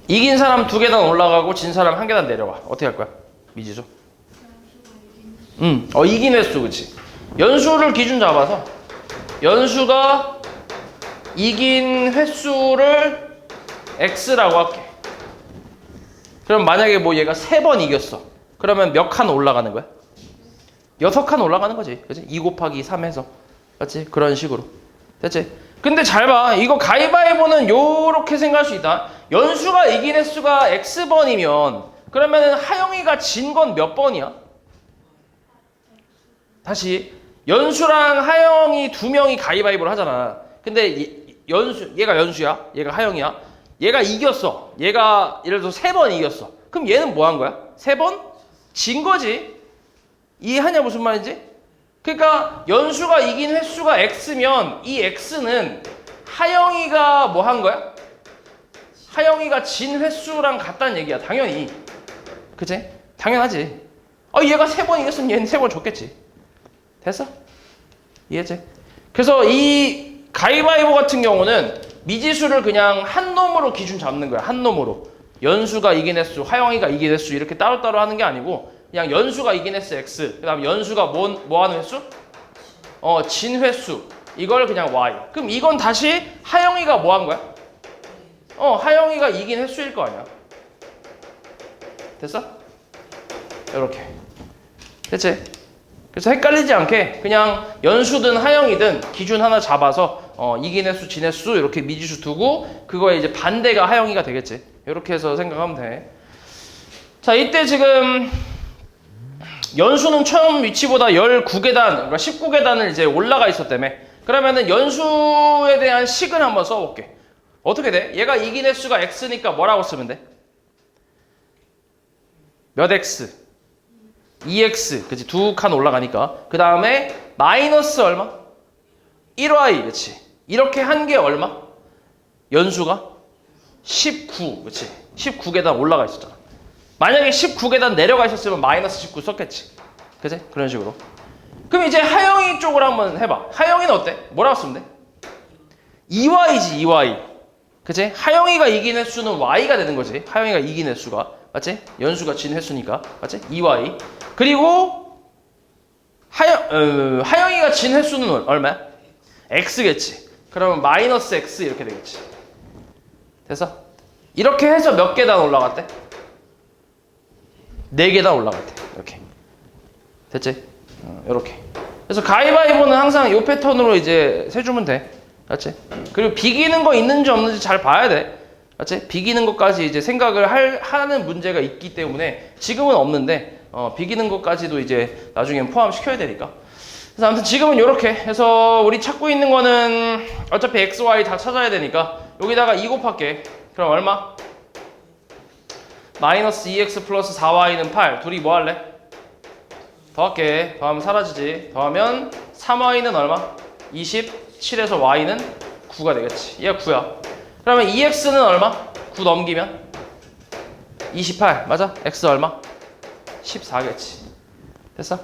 이긴 사람 2계단 올라가고 진 사람 1계단 내려가. 어떻게 할 거야? 미지수. 이긴 횟수. 그치? 연수를 기준 잡아서 연수가 이긴 횟수를 x라고 할게. 그럼 만약에 뭐 얘가 3번 이겼어. 그러면 몇 칸 올라가는 거야? 6칸 올라가는 거지. 그치? 2 곱하기 3 해서. 그치? 그런 식으로. 됐지? 근데 잘 봐. 이거 가위바위보는 요렇게 생각할 수 있다. 연수가 이긴 횟수가 x번이면 그러면은 하영이가 진 건 몇 번이야? 다시. 연수랑 하영이 두 명이 가위바위보를 하잖아. 근데 얘가 연수야. 얘가 하영이야. 얘가 이겼어. 얘가 예를 들어서 3번 이겼어. 그럼 얘는 뭐 한 거야? 3번? 진 거지. 이해하냐 무슨 말인지? 그러니까 연수가 이긴 횟수가 x면 이 x는 하영이가 뭐 한 거야? 하영이가 진 횟수랑 같다는 얘기야. 당연히. 그치? 당연하지. 얘가 3번 이겼으면 얘는 3번 줬겠지. 됐어? 이해했지? 그래서 이 가위바위보 같은 경우는 미지수를 그냥 한 놈으로 기준 잡는 거야. 한 놈으로. 연수가 이긴 횟수, 하영이가 이긴 횟수 이렇게 따로따로 하는 게 아니고 그냥 연수가 이긴 횟수 x, 그 다음 연수가 뭐 하는 횟수? 진 횟수. 이걸 그냥 y. 그럼 이건 다시 하영이가 뭐 한 거야? 하영이가 이긴 횟수일 거 아니야. 됐어? 이렇게. 됐지? 그래서 헷갈리지 않게 그냥 연수든 하영이든 기준 하나 잡아서 이긴 횟수, 진 횟수 이렇게 미지수 두고 그거에 이제 반대가 하영이가 되겠지. 이렇게 해서 생각하면 돼. 자, 이때 지금 연수는 처음 위치보다 19계단, 그러니까 19계단을 이제 올라가 있었다며. 그러면은 연수에 대한 식을 한번 써볼게. 어떻게 돼? 얘가 이긴 횟수가 x니까 뭐라고 쓰면 돼? 몇 x? 2x. 그치? 두 칸 올라가니까. 그 다음에 마이너스 얼마? 1y. 그치? 이렇게 한 게 얼마? 연수가? 19. 그치? 19계단 올라가 있었잖아. 만약에 19계단 내려가 있었으면 마이너스 19 썼겠지. 그치? 그런 식으로. 그럼 이제 하영이 쪽으로 한번 해봐. 하영이는 어때? 뭐라고 쓰면 돼? 2y지, 2y. 그치? 하영이가 이긴 횟수는 y가 되는 거지. 하영이가 이긴 횟수가. 맞지? 연수가 진 횟수니까. 맞지? 2y. 그리고 하영이가 진 횟수는 얼마야? x겠지. 그러면 마이너스 x 이렇게 되겠지. 됐어? 이렇게 해서 몇 계단 올라갔대? 4계단 올라갔대. 이렇게. 됐지? 이렇게. 그래서 가위바위보는 항상 이 패턴으로 이제 세주면 돼. 맞지? 그리고 비기는 거 있는지 없는지 잘 봐야 돼. 맞지? 비기는 것까지 이제 생각을 하는 문제가 있기 때문에 지금은 없는데 비기는 것까지도 이제 나중엔 포함시켜야 되니까. 그래서 아무튼 지금은 이렇게 해서 우리 찾고 있는 거는 어차피 x, y 다 찾아야 되니까 여기다가 2 곱할게. 그럼 얼마? 마이너스 2x 플러스 4y는 8. 둘이 뭐 할래? 더할게. 더하면 사라지지. 더하면 3y는 얼마? 27에서 y는 9가 되겠지. 얘가 9야. 그러면 2x는 얼마? 9 넘기면? 28. 맞아? x 얼마? 14겠지. 됐어?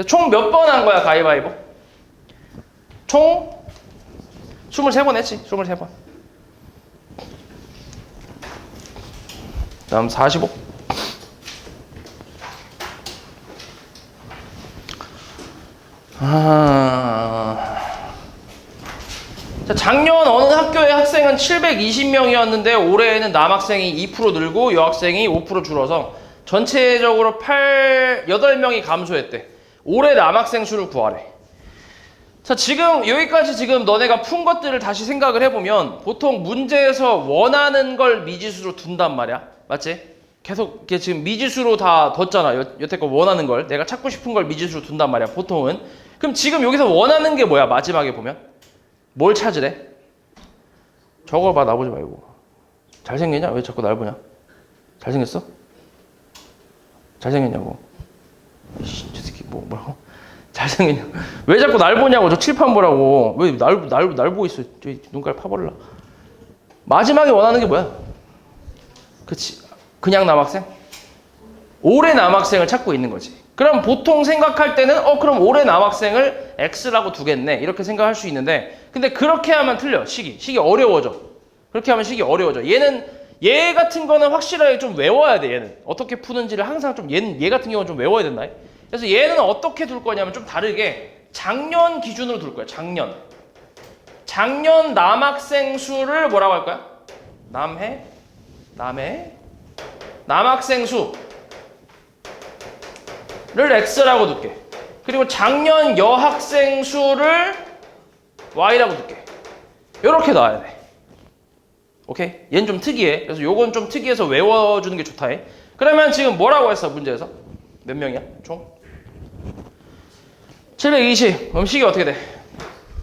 총 몇 번 한 거야, 가위바위보? 총 23번 했지. 23번. 다음 45. 자, 작년 어느 학교의 학생은 720명이었는데 올해에는 남학생이 2% 늘고 여학생이 5% 줄어서 전체적으로 8명이 감소했대. 올해 남학생 수를 구하래. 자, 지금 여기까지 지금 너네가 푼 것들을 다시 생각을 해보면 보통 문제에서 원하는 걸 미지수로 둔단 말이야. 맞지? 계속 이렇게 지금 미지수로 다 뒀잖아. 여태껏 원하는 걸. 내가 찾고 싶은 걸 미지수로 둔단 말이야. 보통은. 그럼 지금 여기서 원하는 게 뭐야? 마지막에 보면. 뭘 찾으래? 저걸 봐. 나보지 말고. 잘생겼냐? 왜 자꾸 날 보냐? 잘생겼어? 잘생겼냐고. 저 새끼 뭐라고? 잘생겼냐? 왜 자꾸 날 보냐고. 저 칠판 보라고. 왜 날 보고 있어? 저 눈깔 파버릴라. 마지막에 원하는 게 뭐야? 그치? 그냥 남학생? 올해 남학생을 찾고 있는 거지. 그럼 보통 생각할 때는 그럼 올해 남학생을 X라고 두겠네. 이렇게 생각할 수 있는데 근데 그렇게 하면 틀려. 식이 어려워져. 그렇게 하면 식이 어려워져. 얘 같은 거는 확실하게 좀 외워야 돼. 얘는 어떻게 푸는지를 항상 좀 얘 같은 경우는 좀 외워야 된다. 그래서 얘는 어떻게 둘 거냐면 좀 다르게 작년 기준으로 둘 거야. 작년 남학생 수를 뭐라고 할 거야? 남학생 수를 X라고 둘게. 그리고 작년 여학생 수를 Y라고 둘게. 이렇게 놔야 돼. 오케이? 얘는 좀 특이해. 그래서 요건 좀 특이해서 외워주는 게 좋다. 그러면 지금 뭐라고 했어? 문제에서? 몇 명이야? 총? 720. 그럼 식이 어떻게 돼?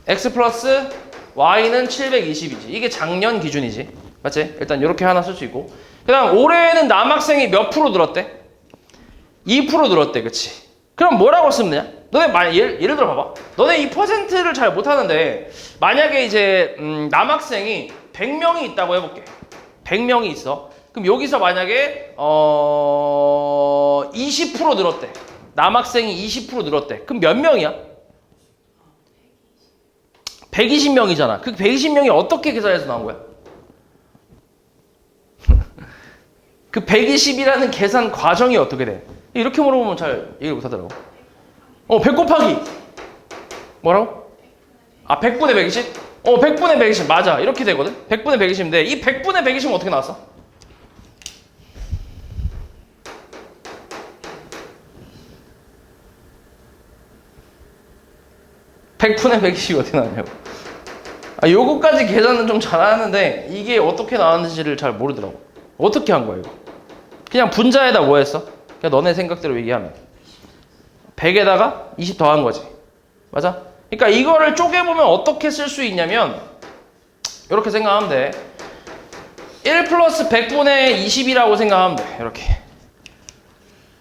X 플러스 Y는 720이지. 이게 작년 기준이지. 맞지? 일단 이렇게 하나 쓸 수 있고. 그 다음 올해는 남학생이 몇 프로 늘었대? 2% 늘었대. 그치? 그럼 뭐라고 쓰면 되냐? 너네 예를 들어 봐봐. 너네 이 퍼센트를 잘 못하는데 만약에 이제 남학생이 100명이 있다고 해볼게. 100명이 있어. 그럼 여기서 만약에 20% 늘었대. 남학생이 20% 늘었대. 그럼 몇 명이야? 120명이잖아. 그 120명이 어떻게 계산해서 나온 거야? 그 120이라는 계산 과정이 어떻게 돼? 이렇게 물어보면 잘 얘기를 못하더라고. 100 곱하기 뭐라고? 100분의 120? 100분의 120 맞아. 이렇게 되거든. 100분의 120인데 이 100분의 120은 어떻게 나왔어? (100분의 120이) 어떻게 나왔냐고. 요거까지 계산은 좀 잘하는데 이게 어떻게 나왔는지를 잘 모르더라고. 어떻게 한 거야 이거? 그냥 분자에다 뭐 했어? 그냥 너네 생각대로 얘기하면 100에다가 20 더한 거지. 맞아? 그러니까 이거를 쪼개보면 어떻게 쓸 수 있냐면 이렇게 생각하면 돼. 1 플러스 100분의 20이라고 생각하면 돼. 이렇게.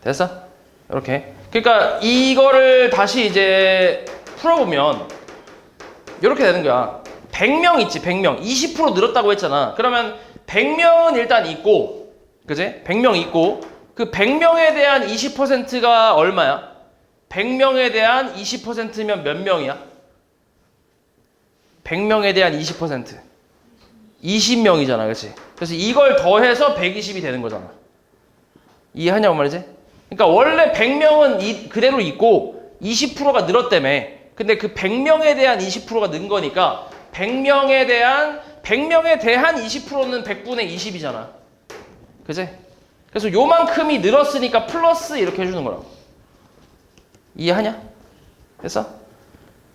됐어? 이렇게. 그러니까 이거를 다시 이제 풀어보면 이렇게 되는 거야. 100명 있지, 100명. 20% 늘었다고 했잖아. 그러면 100명은 일단 있고, 그지? 100명 있고, 그 100명에 대한 20%가 얼마야? 100명에 대한 20%면 몇 명이야? 100명에 대한 20%. 20명이잖아, 그치? 그래서 이걸 더해서 120이 되는 거잖아. 이해하냐고 말이지? 그러니까 원래 100명은 그대로 있고 20%가 늘었다며. 근데 그 100명에 대한 20%가 는 거니까 100명에 대한 20%는 100분의 20이잖아. 그치? 그래서 요만큼이 늘었으니까 플러스 이렇게 해주는 거라고. 이해하냐? 됐어?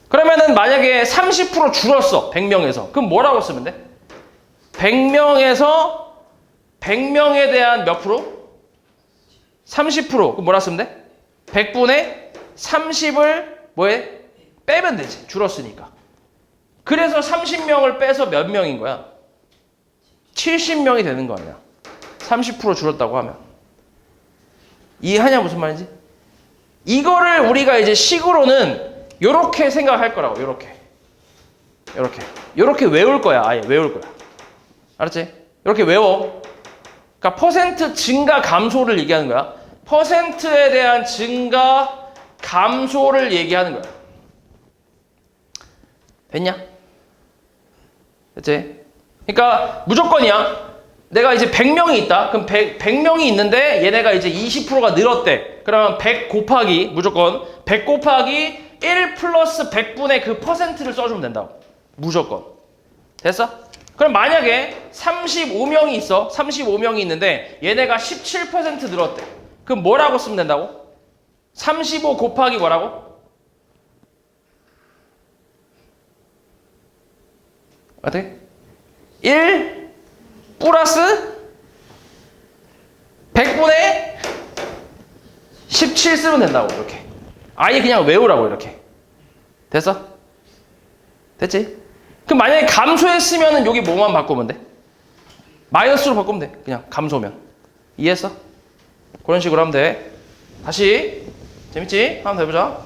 그러면은 만약에 30% 줄었어. 100명에서. 그럼 뭐라고 쓰면 돼? 100명에서 100명에 대한 몇 프로? 30%. 그럼 뭐라 쓰면 돼? 100분의 30을 뭐해? 빼면 되지. 줄었으니까. 그래서 30명을 빼서 몇 명인 거야? 70명이 되는 거 아니야. 30% 줄었다고 하면. 이해하냐 무슨 말인지? 이거를 우리가 이제 식으로는 요렇게 생각할 거라고. 요렇게 외울 거야. 아예 외울 거야. 알았지? 이렇게 외워. 그러니까 퍼센트 증가 감소를 얘기하는 거야. 퍼센트에 대한 증가 감소를 얘기하는 거야. 됐냐? 됐지? 그러니까 무조건이야. 내가 이제 100명이 있다. 그럼 100명이 있는데 얘네가 이제 20%가 늘었대. 그러면 100 곱하기 무조건 100 곱하기 1 플러스 100분의 그 퍼센트를 써주면 된다고. 무조건. 됐어? 그럼 만약에 35명이 있어. 35명이 있는데 얘네가 17% 늘었대. 그럼 뭐라고 쓰면 된다고? 35 곱하기 뭐라고? 어떻게? 1 플러스 100분의 17 쓰면 된다고. 이렇게. 아예 그냥 외우라고. 이렇게. 됐어? 됐지? 그럼 만약에 감소했으면 여기 뭐만 바꾸면 돼? 마이너스로 바꾸면 돼. 그냥 감소면. 이해했어? 그런 식으로 하면 돼. 다시. 재밌지? 한번 더 해보자.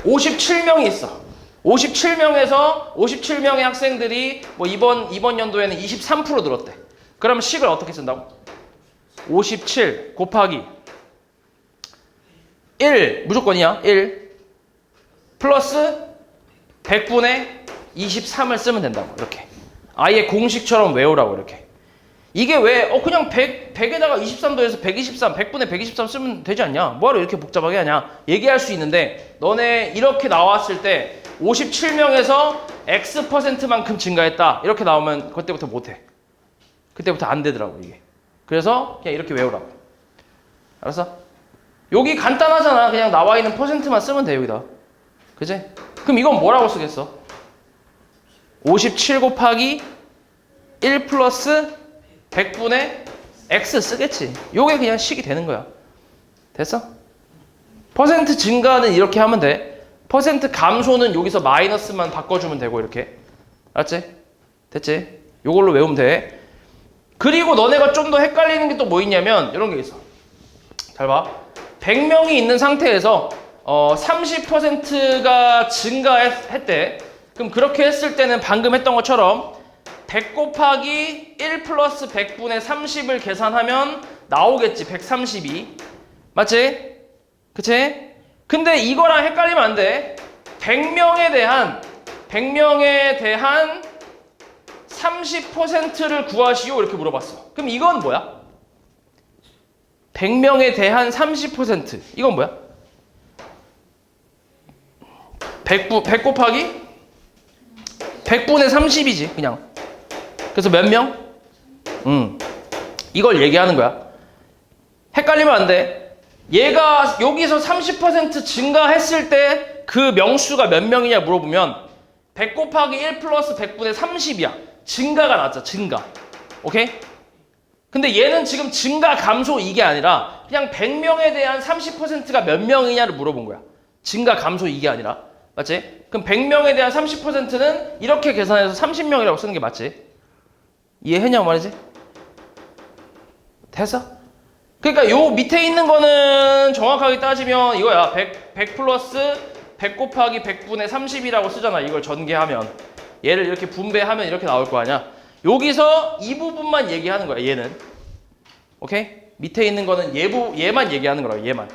57명이 있어. 57명에서 57명의 학생들이 뭐 이번 연도에는 23% 늘었대. 그러면 식을 어떻게 쓴다고? 57 곱하기 1 무조건이야. 1 플러스 100분의 23을 쓰면 된다고. 이렇게. 아예 공식처럼 외우라고. 이렇게. 이게 왜 그냥 100에다가 23 더해서 123 100분의 123 쓰면 되지 않냐? 뭐하러 이렇게 복잡하게 하냐? 얘기할 수 있는데 너네 이렇게 나왔을 때 57명에서 X%만큼 증가했다. 이렇게 나오면 그때부터 못해. 그때부터 안 되더라고 이게. 그래서 그냥 이렇게 외우라고. 알았어? 여기 간단하잖아. 그냥 나와 있는 퍼센트만 쓰면 돼 여기다. 그지? 그럼 이건 뭐라고 쓰겠어? 57 곱하기 1 플러스 100분의 X 쓰겠지. 요게 그냥 식이 되는 거야. 됐어? 퍼센트 증가는 이렇게 하면 돼. 퍼센트 감소는 여기서 마이너스만 바꿔주면 되고 이렇게. 알았지? 됐지? 요걸로 외우면 돼. 그리고 너네가 좀 더 헷갈리는 게 또 뭐 있냐면 이런 게 있어. 잘 봐. 100명이 있는 상태에서 30%가 증가했대. 그럼 그렇게 했을 때는 방금 했던 것처럼 100 곱하기 1 플러스 100분의 30을 계산하면 나오겠지. 132. 맞지? 그치? 근데 이거랑 헷갈리면 안 돼. 100명에 대한 30%를 구하시오. 이렇게 물어봤어. 그럼 이건 뭐야? 100명에 대한 30%. 이건 뭐야? 100 곱하기 100분의 30이지 그냥. 그래서 몇 명? 이걸 얘기하는 거야. 헷갈리면 안 돼. 얘가 여기서 30% 증가했을 때 그 명수가 몇 명이냐 물어보면 100 곱하기 1 플러스 100분의 30이야. 증가가 났죠. 증가. 오케이? 근데 얘는 지금 증가 감소 이게 아니라 그냥 100명에 대한 30%가 몇 명이냐를 물어본 거야. 증가 감소 이게 아니라. 맞지? 그럼 100명에 대한 30%는 이렇게 계산해서 30명이라고 쓰는 게 맞지? 이해했냐고 말이지? 됐어? 그러니까 요 밑에 있는 거는 정확하게 따지면 이거야. 100 플러스 100 곱하기 100분의 30이라고 쓰잖아. 이걸 전개하면. 얘를 이렇게 분배하면 이렇게 나올 거 아니야. 여기서 이 부분만 얘기하는 거야. 얘는. 오케이? 밑에 있는 거는 얘만 얘기하는 거라고. 얘만.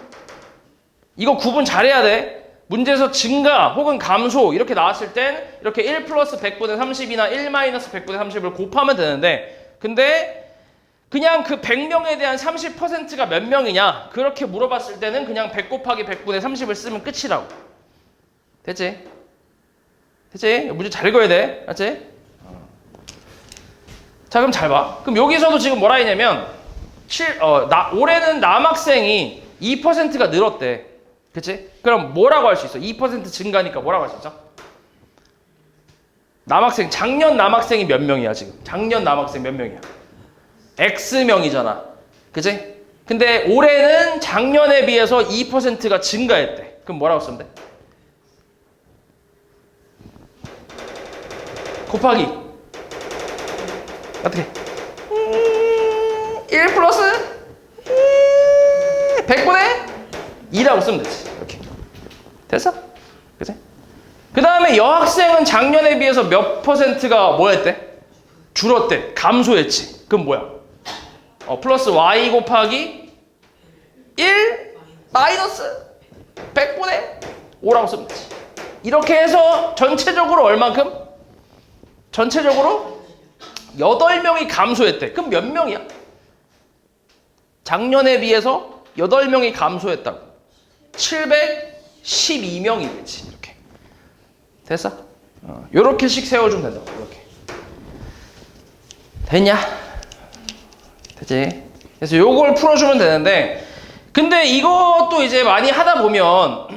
이거 구분 잘해야 돼. 문제에서 증가 혹은 감소 이렇게 나왔을 땐 이렇게 1 플러스 100분의 30이나 1 마이너스 100분의 30을 곱하면 되는데 근데 그냥 그 100명에 대한 30%가 몇 명이냐 그렇게 물어봤을 때는 그냥 100 곱하기 100분의 30을 쓰면 끝이라고. 됐지? 됐지? 문제 잘 읽어야 돼. 알았지? 자 그럼 잘 봐. 그럼 여기서도 지금 뭐라 했냐면 올해는 남학생이 2%가 늘었대. 그치? 그럼 뭐라고 할 수 있어? 2% 증가니까 뭐라고 할 수 있어? 작년 남학생이 몇 명이야 지금? 작년 남학생 몇 명이야? X명이잖아. 그치? 근데 올해는 작년에 비해서 2%가 증가했대. 그럼 뭐라고 쓰면 돼? 곱하기 어떻게? 1 플러스 100분의 2라고 쓰면 되지. 이렇게. 됐어? 그치? 그 다음에 여학생은 작년에 비해서 몇 퍼센트가 뭐 했대? 줄었대. 감소했지. 그럼 뭐야? 플러스 y 곱하기 1 마이너스 100분의 5라고 쓰면 되지. 이렇게 해서 전체적으로 얼만큼? 전체적으로 8명이 감소했대. 그럼 몇 명이야? 작년에 비해서 8명이 감소했다고. 712명이 되지. 이렇게. 됐어? 요렇게씩 세워주면 된다고. 이렇게. 됐냐? 됐지? 그래서 요걸 풀어주면 되는데 근데 이것도 이제 많이 하다 보면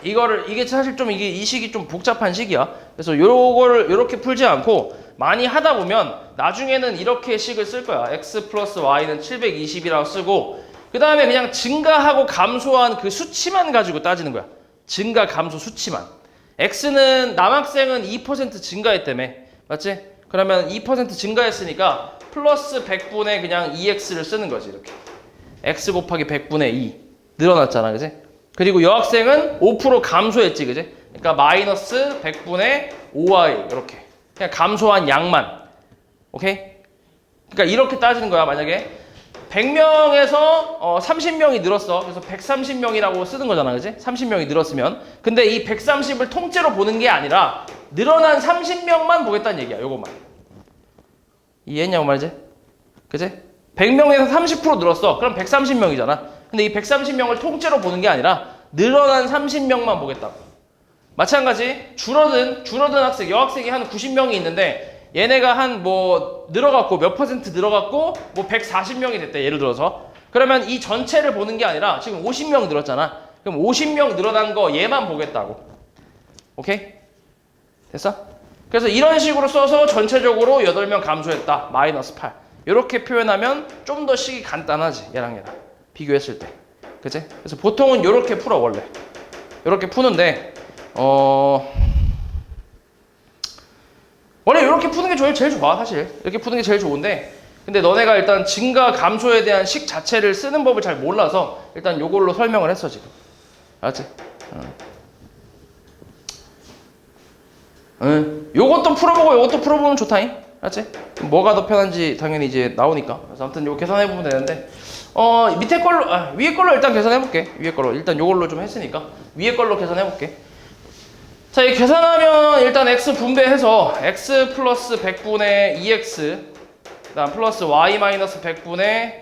이게 사실 좀 이 식이 좀 복잡한 식이야. 그래서 요거를 요렇게 풀지 않고 많이 하다 보면 나중에는 이렇게 식을 쓸 거야. x 플러스 y는 720이라고 쓰고 그 다음에 그냥 증가하고 감소한 그 수치만 가지고 따지는 거야. 증가 감소 수치만. x는 남학생은 2% 증가했다며. 맞지? 그러면 2% 증가했으니까 플러스 100분의 그냥 2x를 쓰는 거지. 이렇게. x 곱하기 100분의 2 늘어났잖아. 그지? 그리고 여학생은 5% 감소했지, 그지? 그러니까 마이너스 100분의 5y 이렇게 그냥 감소한 양만, 오케이? 그러니까 이렇게 따지는 거야. 만약에 100명에서 30명이 늘었어. 그래서 130명이라고 쓰는 거잖아, 그지? 30명이 늘었으면. 근데 이 130을 통째로 보는 게 아니라 늘어난 30명만 보겠다는 얘기야. 요것만. 이해했냐고 말이지? 그지? 100명에서 30% 늘었어. 그럼 130명이잖아. 근데 이 130명을 통째로 보는 게 아니라 늘어난 30명만 보겠다고. 마찬가지 줄어든 학생, 여학생이 한 90명이 있는데 얘네가 한 늘어갔고 몇 퍼센트 늘어갔고 140명이 됐대. 예를 들어서. 그러면 이 전체를 보는 게 아니라 지금 50명 늘었잖아. 그럼 50명 늘어난 거 얘만 보겠다고. 오케이? 됐어? 그래서 이런 식으로 써서 전체적으로 8명 감소했다. 마이너스 8. 이렇게 표현하면 좀 더 식이 간단하지. 얘랑 비교했을 때. 그치? 그래서 보통은 이렇게 풀어, 원래. 이렇게 푸는데, 원래 이렇게 푸는 게 제일 좋아, 사실. 이렇게 푸는 게 제일 좋은데, 근데 너네가 일단 증가, 감소에 대한 식 자체를 쓰는 법을 잘 몰라서 일단 요걸로 설명을 했어, 지금. 알았지? 요것도 풀어보고 요것도 풀어보면 좋다잉. 알았지? 뭐가 더 편한지 당연히 이제 나오니까. 그래서 아무튼 요거 계산해보면 되는데, 밑에 걸로, 위에 걸로 일단 계산해볼게. 위에 걸로. 일단 요걸로 좀 했으니까. 위에 걸로 계산해볼게. 자, 이 계산하면 일단 x 분배해서 x 플러스 100분의 2x, 그 다음 플러스 y 마이너스 100분의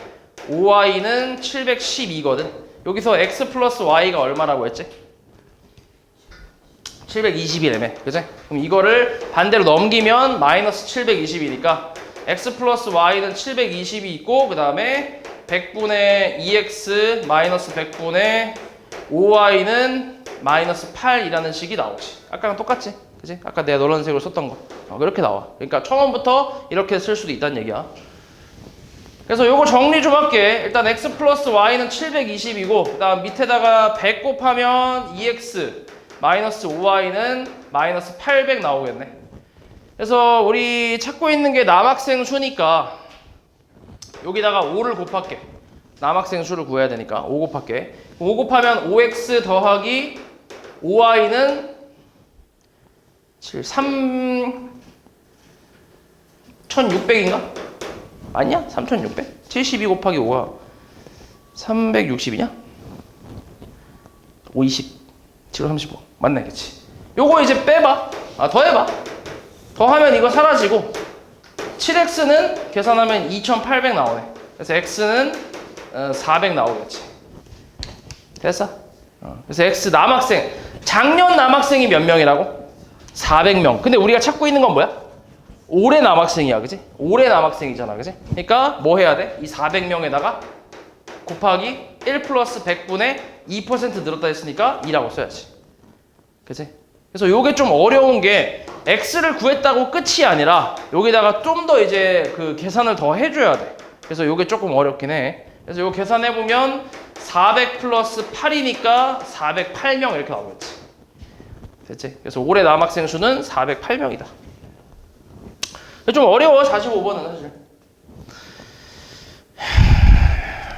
5y는 712거든. 여기서 x 플러스 y가 얼마라고 했지? 720이라며. 그지? 그럼 이거를 반대로 넘기면 마이너스 720이니까 x 플러스 y는 720이 있고 그 다음에 100분의 2x 마이너스 100분의 5y는 마이너스 8이라는 식이 나오지. 아까랑 똑같지? 그지? 아까 내가 노란색으로 썼던 거. 그렇게 나와. 그러니까 처음부터 이렇게 쓸 수도 있다는 얘기야. 그래서 요거 정리 좀 할게. 일단 x 플러스 y는 720이고 그 다음 밑에다가 100 곱하면 2x 마이너스 5y는 마이너스 800 나오겠네. 그래서 우리 찾고 있는 게 남학생 수니까 여기다가 5를 곱할게. 남학생 수를 구해야 되니까 5 곱할게. 5 곱하면 5x 더하기 5y는 3600인가? 아니야? 3600? 72 곱하기 5가 360이냐? 520 7 35 맞네. 그치? 요거 이제 빼봐. 더해봐. 더하면 이거 사라지고 7x는 계산하면 2800 나오네. 그래서 x는 400 나오겠지. 됐어? 그래서 x 남학생 작년 남학생이 몇 명이라고? 400명. 근데 우리가 찾고 있는 건 뭐야? 올해 남학생이야. 그지? 올해 남학생이잖아. 그지? 그러니까 뭐 해야 돼? 이 400명에다가 곱하기 1 플러스 100분의 2% 늘었다 했으니까 2라고 써야지. 그지? 그래서 요게 좀 어려운 게 x를 구했다고 끝이 아니라 여기다가 좀 더 이제 그 계산을 더 해줘야 돼. 그래서 요게 조금 어렵긴 해. 그래서 요거 계산해보면 400 플러스 8이니까 408명 이렇게 나오겠지. 됐지? 그래서 올해 남학생 수는 408명이다. 좀 어려워. 45번은 사실.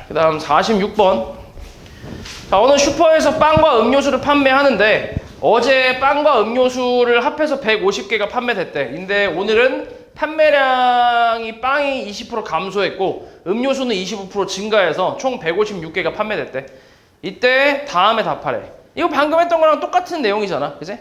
그 다음 46번. 자, 오늘 슈퍼에서 빵과 음료수를 판매하는데 어제 빵과 음료수를 합해서 150개가 판매됐대. 근데 오늘은 판매량이 빵이 20% 감소했고 음료수는 25% 증가해서 총 156개가 판매됐대. 이때 다음에 답하래. 이거 방금 했던 거랑 똑같은 내용이잖아. 그지?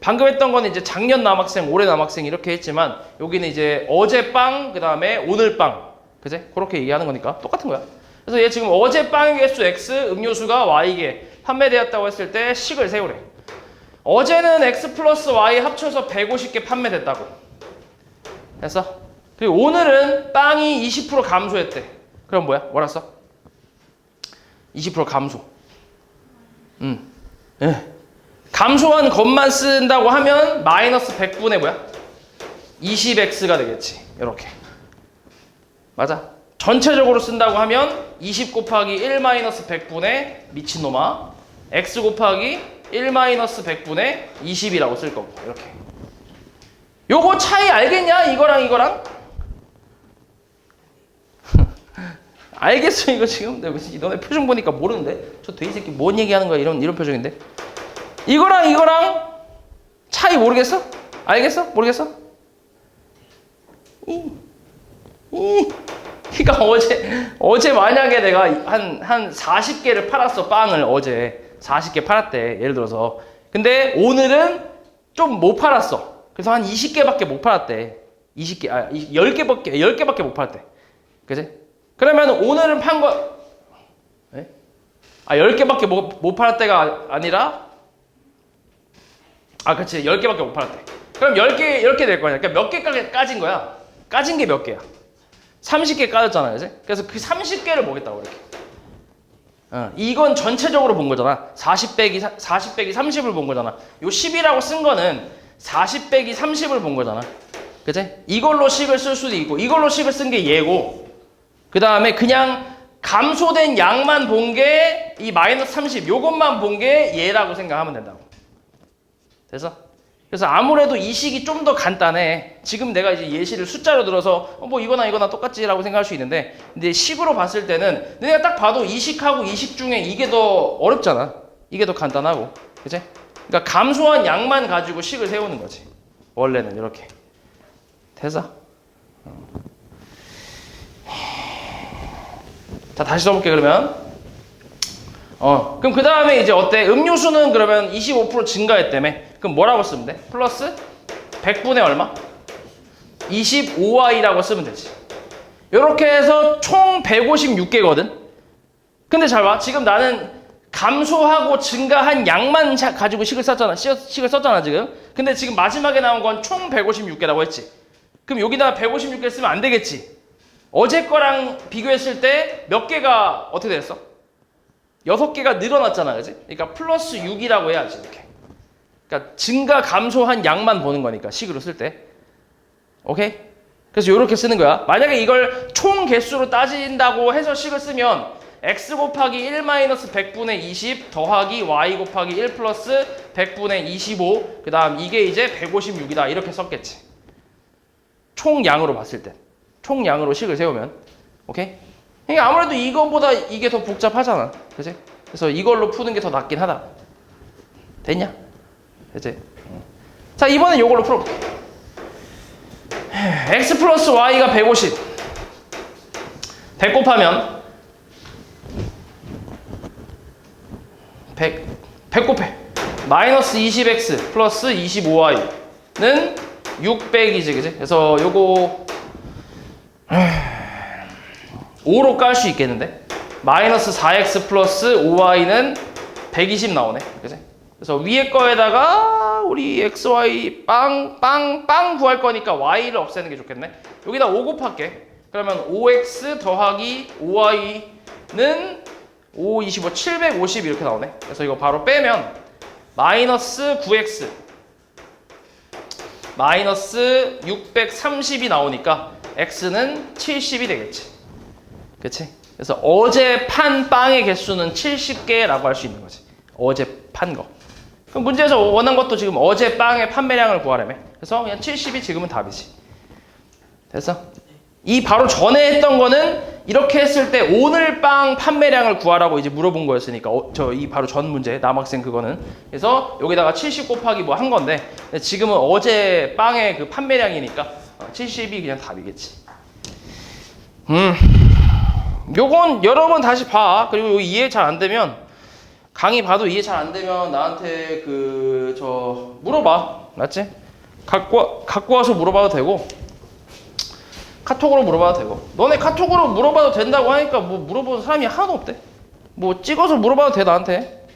방금 했던 건 이제 작년 남학생, 올해 남학생 이렇게 했지만 여기는 이제 어제 빵, 그 다음에 오늘 빵. 그지? 그렇게 얘기하는 거니까 똑같은 거야. 그래서 얘 지금 어제 빵의 개수 X, 음료수가 Y개 판매되었다고 했을 때 식을 세우래. 어제는 X 플러스 Y 합쳐서 150개 판매됐다고. 됐어? 그리고 오늘은 빵이 20% 감소했대. 그럼 뭐야? 뭐라 써? 20% 감소. 감소한 것만 쓴다고 하면 마이너스 100분의 뭐야? 20x가 되겠지. 이렇게. 맞아. 전체적으로 쓴다고 하면 20 곱하기 1 마이너스 100분의 미친놈아 x 곱하기 1 마이너스 100분의 20이라고 쓸 거고. 이렇게. 요거 차이 알겠냐? 이거랑 이거랑? 알겠어 이거 지금? 너네 표정 보니까 모르는데? 저 돼지 새끼 뭔 얘기하는 거야? 이런 표정인데? 이거랑 이거랑 차이 모르겠어? 알겠어? 모르겠어? 그러니까 어제 만약에 내가 한 40개를 팔았어. 빵을 어제 40개 팔았대. 예를 들어서. 근데 오늘은 좀 못 팔았어. 그래서 한 20개밖에 못 팔았대. 10개밖에 못 팔았대. 그치? 그러면 오늘은 판 거, 네? 10개밖에 못 팔았대가 아니라, 그치. 10개밖에 못 팔았대. 그럼 10개, 이렇게 될 거야. 그러니까 몇 개 까진 거야? 까진 게 몇 개야? 30개 까졌잖아. 그치? 그래서 그 30개를 보겠다고, 이렇게. 이건 전체적으로 본 거잖아. 40 빼기 30을 본 거잖아. 요 10이라고 쓴 거는 40 빼기 30을 본 거잖아. 그치? 이걸로 식을 쓸 수도 있고, 이걸로 식을 쓴 게 얘고, 그 다음에 그냥 감소된 양만 본 게 이 마이너스 30, 요것만 본 게 얘라고 생각하면 된다고. 됐어? 그래서 아무래도 이 식이 좀 더 간단해. 지금 내가 이제 예시를 숫자로 들어서 뭐 이거나 똑같지라고 생각할 수 있는데, 근데 식으로 봤을 때는 내가 딱 봐도 이 식하고 이 식 중에 이게 더 어렵잖아. 이게 더 간단하고. 그치? 그러니까 감소한 양만 가지고 식을 세우는 거지. 원래는 이렇게. 됐어? 자, 다시 써볼게, 그러면. 그럼 그 다음에 이제 어때? 음료수는 그러면 25% 증가했다며. 그럼 뭐라고 쓰면 돼? 플러스 100분의 얼마? 25y라고 쓰면 되지. 이렇게 해서 총 156개거든? 근데 잘 봐. 지금 나는 감소하고 증가한 양만 가지고 식을 썼잖아 지금. 근데 지금 마지막에 나온 건 총 156개라고 했지. 그럼 여기다 156개 쓰면 안 되겠지. 어제 거랑 비교했을 때 몇 개가 어떻게 됐어? 6개가 늘어났잖아, 그지? 그러니까 플러스 6이라고 해야지, 이렇게. 그러니까 증가, 감소한 양만 보는 거니까, 식으로 쓸 때. 오케이? 그래서 이렇게 쓰는 거야. 만약에 이걸 총 개수로 따진다고 해서 식을 쓰면 x 곱하기 1 마이너스 100분의 20 더하기 y 곱하기 1 플러스 100분의 25 그 다음 이게 이제 156이다 이렇게 썼겠지. 총량으로 봤을 때. 총량으로 식을 세우면. 오케이? 그러니까 아무래도 이거보다 이게 더 복잡하잖아. 그치? 그래서 이걸로 푸는 게 더 낫긴 하다. 됐냐? 됐지? 자, 이번엔 이걸로 풀어볼게. x 플러스 y가 150. 100 곱하면 100 곱해. 마이너스 20x 플러스 25y는 600이지, 그지? 그래서 요거 5로 깔 수 있겠는데? 마이너스 4x 플러스 5y는 120 나오네. 그지? 그래서 위에 거에다가 우리 xy 빵 구할 거니까 y를 없애는 게 좋겠네. 여기다 5 곱할게. 그러면 5x 더하기 5y는 5, 25, 750 이렇게 나오네. 그래서 이거 바로 빼면 마이너스 9x 마이너스 630이 나오니까 x는 70이 되겠지. 그치? 그래서 어제 판 빵의 개수는 70개라고 할 수 있는 거지. 어제 판 거. 그럼 문제에서 원한 것도 지금 어제 빵의 판매량을 구하라며. 그래서 그냥 70이 지금은 답이지. 됐어? 이 바로 전에 했던 거는 이렇게 했을 때 오늘 빵 판매량을 구하라고 이제 물어본 거였으니까 이 바로 전 문제 남학생 그거는. 그래서 여기다가 70 곱하기 뭐 한 건데 지금은 어제 빵의 그 판매량이니까 70이 그냥 답이겠지. 요건 여러 번 다시 봐. 그리고 요 이해 잘 안 되면 강의 봐도 이해 잘 안 되면 나한테 물어봐. 맞지? 갖고 와서 물어봐도 되고 카톡으로 물어봐도 되고. 너네 카톡으로 물어봐도 된다고 하니까 뭐 물어보는 사람이 하나도 없대. 뭐 찍어서 물어봐도 돼 나한테.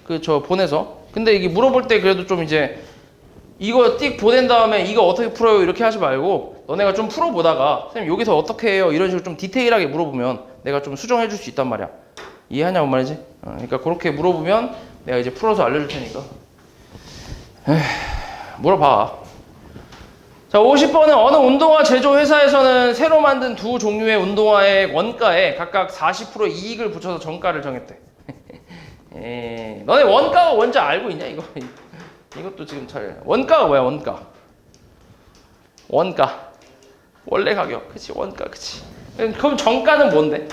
보내서. 근데 이게 물어볼 때 그래도 좀 이제 이거 띡 보낸 다음에 이거 어떻게 풀어요 이렇게 하지 말고 너네가 좀 풀어보다가 선생님 여기서 어떻게 해요 이런 식으로 좀 디테일하게 물어보면 내가 좀 수정해 줄 수 있단 말이야. 이해하냐고 말이지? 그러니까 그렇게 물어보면 내가 이제 풀어서 알려줄 테니까. 물어봐. 자, 50번은 어느 운동화 제조 회사에서는 새로 만든 두 종류의 운동화의 원가에 각각 40% 이익을 붙여서 정가를 정했대. 너네 원가가 뭔지 알고 있냐? 이것도 지금 원가가 뭐야, 원가? 원가. 원래 가격. 그치, 원가, 그치. 그럼 정가는 뭔데?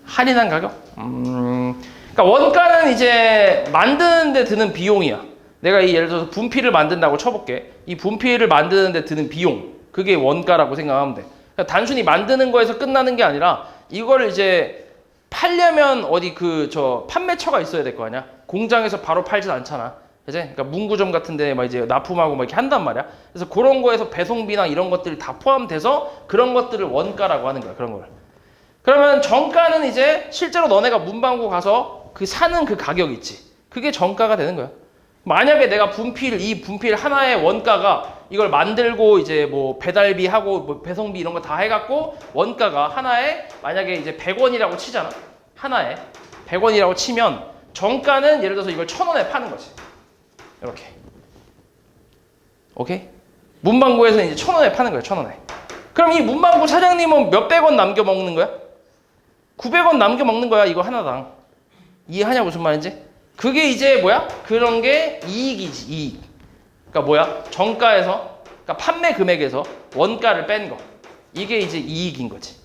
할인한 가격? 그러니까 원가는 이제 만드는 데 드는 비용이야. 내가 예를 들어서 분필을 만든다고 쳐볼게. 이 분필을 만드는 데 드는 비용. 그게 원가라고 생각하면 돼. 그러니까 단순히 만드는 거에서 끝나는 게 아니라 이거를 이제 팔려면 어디 판매처가 있어야 될 거 아니야. 공장에서 바로 팔진 않잖아. 그치? 그러니까 문구점 같은데 막 이제 납품하고 막 이렇게 한단 말이야. 그래서 그런 거에서 배송비나 이런 것들이 다 포함돼서 그런 것들을 원가라고 하는 거야. 그런 걸. 그러면 정가는 이제 실제로 너네가 문방구 가서 사는 그 가격 있지. 그게 정가가 되는 거야. 만약에 내가 이 분필 하나의 원가가 이걸 만들고 이제 뭐 배달비 하고 뭐 배송비 이런 거 다 해갖고 원가가 하나에 만약에 이제 100원이라고 치잖아. 하나에 100원이라고 치면 정가는 예를 들어서 이걸 1,000원에 파는 거지. 이렇게. 오케이? 문방구에서는 이제 1,000원에 파는 거야. 1,000원에. 그럼 이 문방구 사장님은 몇백 원 남겨 먹는 거야? 900원 남겨 먹는 거야. 이거 하나당. 이해하냐 무슨 말인지? 그게 이제 뭐야? 그런 게 이익이지, 이익. 그러니까 뭐야? 정가에서, 그러니까 판매 금액에서 원가를 뺀 거. 이게 이제 이익인 거지.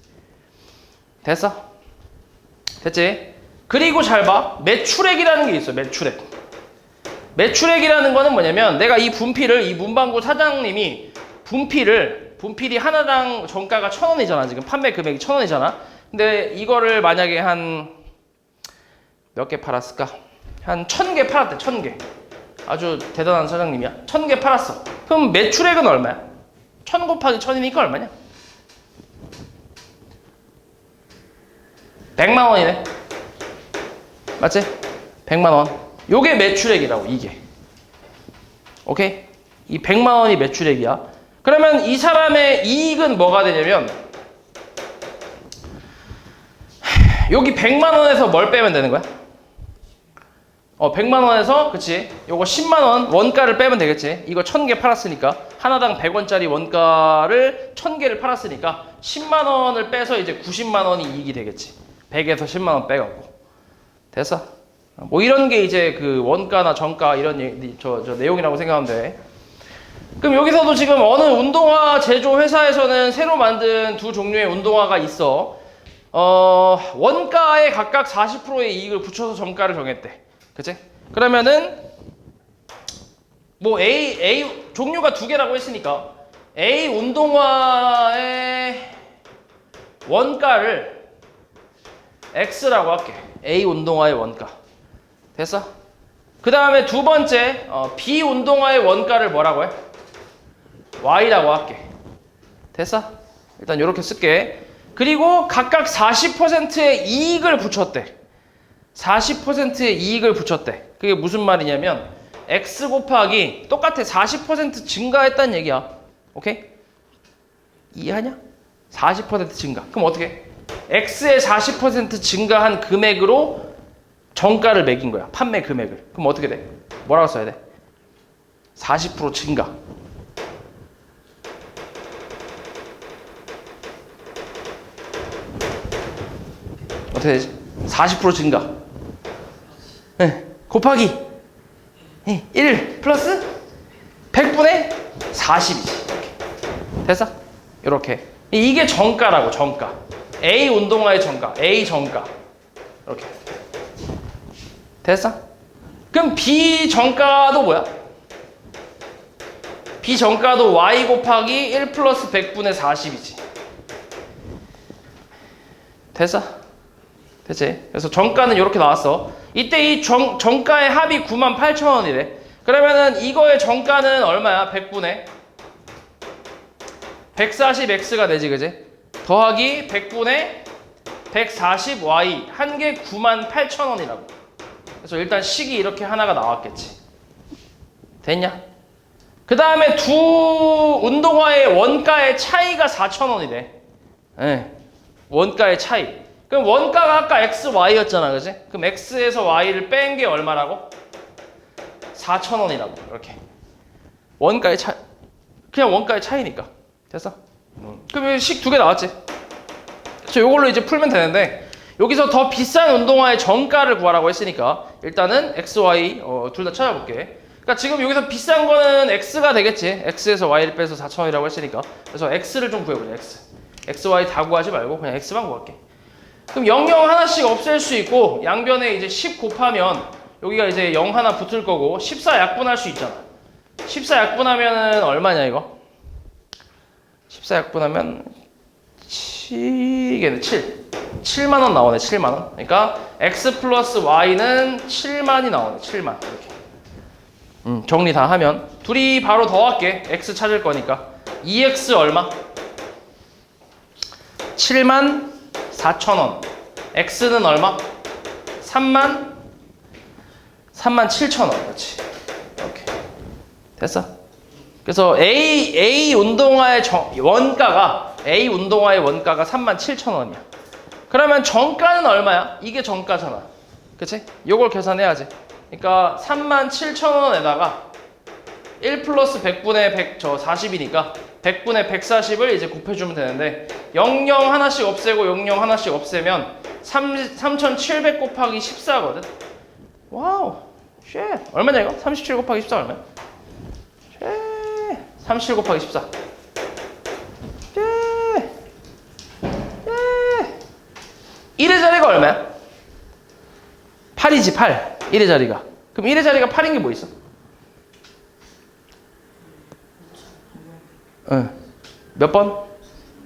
됐어? 됐지? 그리고 잘 봐. 매출액이라는 게 있어, 매출액. 매출액이라는 거는 뭐냐면 내가 이 문방구 사장님이 분필이 하나당 정가가 1,000원이잖아. 지금 판매 금액이 1,000원이잖아. 근데 이거를 만약에 몇 개 팔았을까? 한 1,000개 팔았대. 1,000개. 아주 대단한 사장님이야. 1,000개 팔았어. 그럼 매출액은 얼마야? 1,000 곱하기 1,000이니까 얼마냐? 100만 원이네. 맞지? 100만 원. 요게 매출액이라고, 이게. 오케이? 이 100만 원이 매출액이야. 그러면 이 사람의 이익은 뭐가 되냐면 여기 100만 원에서 뭘 빼면 되는 거야? 100만 원에서 그치? 요거 10만 원 원가를 빼면 되겠지? 이거 1000개 팔았으니까 하나당 100원짜리 원가를 1000개를 팔았으니까 10만 원을 빼서 이제 90만 원이 이익이 되겠지. 100에서 10만 원 빼갖고. 됐어? 뭐 이런 게 이제 그 원가나 정가 이런 저 내용이라고 생각하면 돼. 그럼 여기서도 지금 어느 운동화 제조 회사에서는 새로 만든 두 종류의 운동화가 있어. 원가에 각각 40%의 이익을 붙여서 정가를 정했대. 그치? 그러면은 뭐 A 종류가 두 개라고 했으니까 A 운동화의 원가를 X라고 할게. A 운동화의 원가. 됐어? 그 다음에 두 번째 B 운동화의 원가를 뭐라고 해? Y라고 할게. 됐어? 일단 이렇게 쓸게. 그리고 각각 40%의 이익을 붙였대. 40%의 이익을 붙였대. 그게 무슨 말이냐면 X 곱하기 똑같아. 40% 증가했다는 얘기야. 오케이? 이해하냐? 40% 증가. 그럼 어떻게 해? X의 40% 증가한 금액으로 정가를 매긴 거야. 판매 금액을. 그럼 어떻게 돼? 뭐라고 써야 돼? 40% 증가. 어떻게 되지? 40% 증가. 네. 곱하기 1 플러스 100분의 40이지. 이렇게. 됐어? 이렇게. 이게 정가라고, 정가. A 운동화의 정가, A 정가. 이렇게. 됐어? 그럼 B 정가도 뭐야? B 정가도 Y 곱하기 1 플러스 100분의 40이지. 됐어? 됐지? 그래서 정가는 이렇게 나왔어. 이때 이 정가의 합이 98,000원이래. 그러면은 이거의 정가는 얼마야? 100분의 140x가 되지, 그지? 더하기 100분의 140y 한 개 98,000원이라고. 그래서 일단 식이 이렇게 하나가 나왔겠지. 됐냐? 그 다음에 두 운동화의 원가의 차이가 4,000원이래. 네. 원가의 차이. 그럼 원가가 아까 x, y였잖아, 그지? 그럼 x에서 y를 뺀 게 얼마라고? 4,000원이라고. 이렇게. 원가의 차이. 그냥 원가의 차이니까. 됐어? 그럼 식 두 개 나왔지? 그래서 이걸로 이제 풀면 되는데 여기서 더 비싼 운동화의 정가를 구하라고 했으니까 일단은 x, y 둘 다 찾아볼게. 그러니까 지금 여기서 비싼 거는 x가 되겠지. x에서 y를 빼서 4,000원이라고 했으니까. 그래서 x를 좀 구해보자. x, y 다 구하지 말고 그냥 x만 구할게. 그럼 0, 0 하나씩 없앨 수 있고 양변에 이제 10 곱하면 여기가 이제 0 하나 붙을 거고 14 약분할 수 있잖아. 14 약분하면은 얼마냐 이거? 14 약분하면 7이겠네. 7만 원 나오네. 7만 원. 그러니까 x 플러스 y는 7만이 나오네. 7만 이렇게. 정리 다 하면 둘이 바로 더할게. x 찾을 거니까 2x 얼마? 7만 4,000원. x는 얼마? 3만 7,000원. 그렇지. 이렇게. 됐어? 그래서 A 운동화의 원가가 A 운동화의 원가가 3만 7,000원이야. 그러면 정가는 얼마야? 이게 정가잖아. 그치? 요걸 계산해야지. 그러니까 3만 7,000원에다가 1 플러스 100분의 100, 40이니까 100분의 140을 이제 곱해주면 되는데 0, 0 하나씩 없애고 0, 0 하나씩 없애면 3,700 곱하기 14거든. 와우, 쉣. 얼마냐 이거? 37 곱하기 14 얼마야? 쉣. 37 곱하기 14. 쉣. 쉣. 1의 자리가 얼마야? 8이지, 8. 1의 자리가. 그럼 1의 자리가 8인 게 뭐 있어? 몇 번?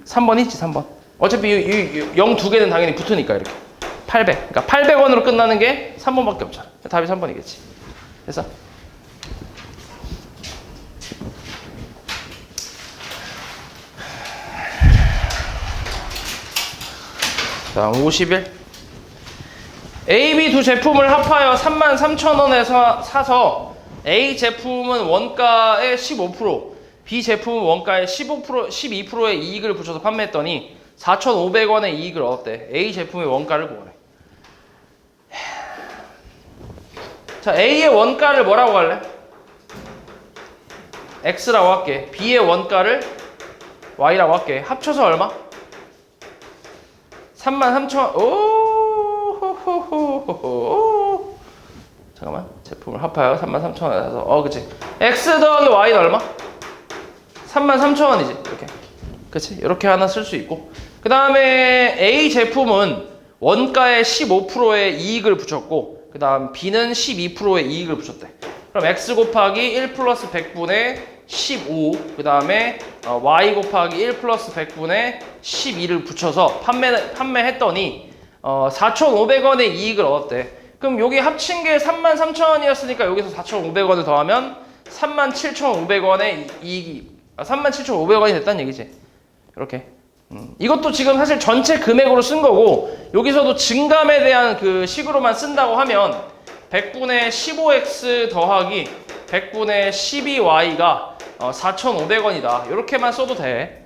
3번 있지, 3번. 어차피 0 두 개는 당연히 붙으니까 이렇게. 800. 그러니까 800원으로 끝나는 게 3번밖에 없잖아. 답이 3번이겠지. 됐어? 다음 51. A, B 두 제품을 합하여 33,000원에 사서 A 제품은 원가의 15%, B 제품은 원가의 12%의 이익을 붙여서 판매했더니 4,500원의 이익을 얻었대. A 제품의 원가를 구하래. 자, A의 원가를 뭐라고 할래? X라고 할게. B의 원가를 Y라고 할게. 합쳐서 얼마? 33,000원. 오호호호호. 잠깐만. 제품을 합하여 33,000원에 사서 그치. X 더하기 Y는 얼마? 33,000원이지. 이렇게. 그치? 이렇게 하나 쓸 수 있고. 그 다음에 A 제품은 원가의 15%의 이익을 붙였고, 그 다음 B는 12%의 이익을 붙였대. 그럼 X 곱하기 1 플러스 100분의 15, 그 다음에 Y 곱하기 1 플러스 100분의 12를 붙여서 판매했더니 4,500원의 이익을 얻었대. 그럼 여기 합친 게 33,000원이었으니까 여기서 4,500원을 더하면 37,500원의 이익이 37,500원이 됐다는 얘기지. 이렇게. 이것도 지금 사실 전체 금액으로 쓴 거고, 여기서도 증감에 대한 그 식으로만 쓴다고 하면 100분의 15x 더하기 100분의 12y가 4,500원이다. 이렇게만 써도 돼.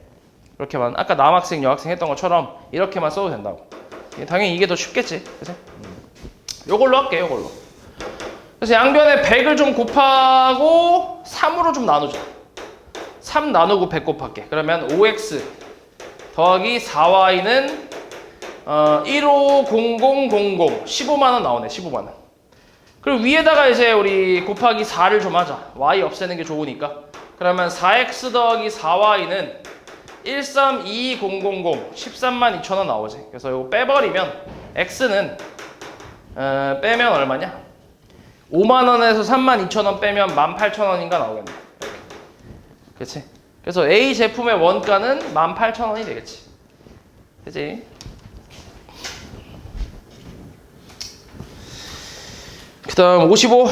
이렇게만. 아까 남학생, 여학생 했던 것처럼 이렇게만 써도 된다고. 당연히 이게 더 쉽겠지. 그치? 요걸로 할게, 요걸로. 그래서 양변에 100을 좀 곱하고 3으로 좀 나누자. 3 나누고 100 곱할게. 그러면 5x 더하기 4y는 150000 15만원 나오네. 15만원. 그리고 위에다가 이제 우리 곱하기 4를 좀 하자. y 없애는 게 좋으니까. 그러면 4x 더하기 4y는 132000 132,000원 나오지. 그래서 이거 빼버리면 x는 빼면 얼마냐? 5만원에서 32,000원 빼면 18,000원인가 나오겠네. 그치? 그래서 A 제품의 원가는 18,000원이 되겠지. 그치? 그 다음 55.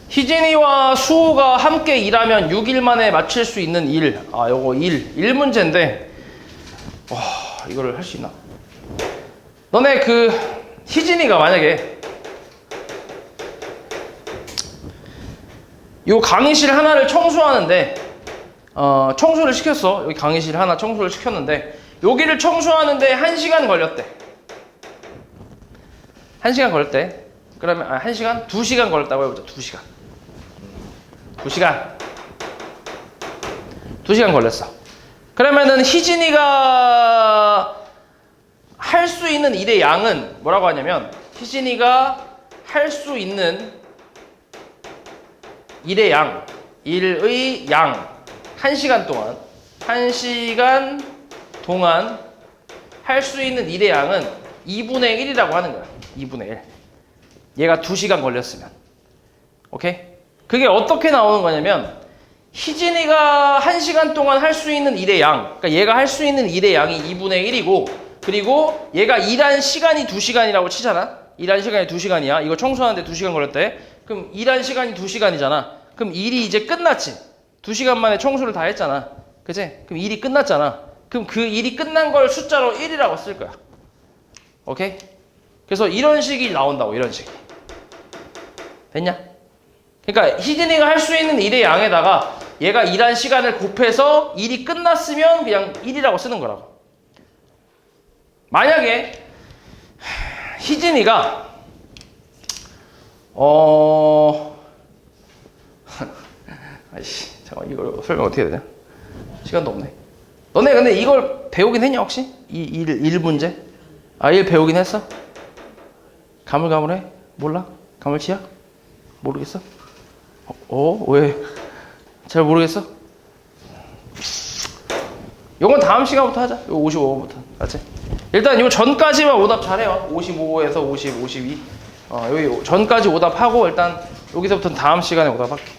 희진이와 수호가 함께 일하면 6일 만에 마칠 수 있는 일. 요거 일 문제인데, 와, 이거를 할 수 있나? 너네 희진이가 만약에 요 강의실 하나를 청소하는데, 청소를 시켰어. 여기 강의실 하나 청소를 시켰는데, 여기를 청소하는데 1시간 걸렸대. 1시간 걸렸대. 그러면, 1시간? 2시간 걸렸다고 해보자. 2시간. 2시간 걸렸어. 그러면은 희진이가 할 수 있는 일의 양은 뭐라고 하냐면, 희진이가 할 수 있는 일의 양, 일의 양, 1시간 동안 할 수 있는 일의 양은 2분의 1이라고 하는 거야. 2분의 1. 얘가 2시간 걸렸으면. 오케이? 그게 어떻게 나오는 거냐면, 희진이가 1시간 동안 할 수 있는 일의 양, 그러니까 얘가 할 수 있는 일의 양이 2분의 1이고, 그리고 얘가 일한 시간이 2시간이라고 치잖아? 일한 시간이 2시간이야. 이거 청소하는데 2시간 걸렸대. 그럼 일한 시간이 2시간이잖아. 그럼 일이 이제 끝났지. 2시간 만에 청소를 다 했잖아. 그치? 그럼 일이 끝났잖아. 그럼 그 일이 끝난 걸 숫자로 1이라고 쓸 거야. 오케이? 그래서 이런 식이 나온다고, 이런 식이. 됐냐? 그러니까 희진이가 할 수 있는 일의 양에다가 얘가 일한 시간을 곱해서 일이 끝났으면 그냥 1이라고 쓰는 거라고. 만약에 희진이가 아이씨, 잠깐만, 이걸 설명 어떻게 해야 되냐? 시간도 없네. 너네 근데 이걸 배우긴 했냐 혹시? 일 문제? 일 배우긴 했어? 가물가물해? 몰라? 가물치야? 모르겠어? 왜? 잘 모르겠어? 요건 다음 시간부터 하자. 요 55번부터. 알았지? 일단 요 전까지만 오답 잘해요. 55에서 50, 52. 여기 전까지 오답하고 일단 여기서부터는 다음 시간에 오답할게.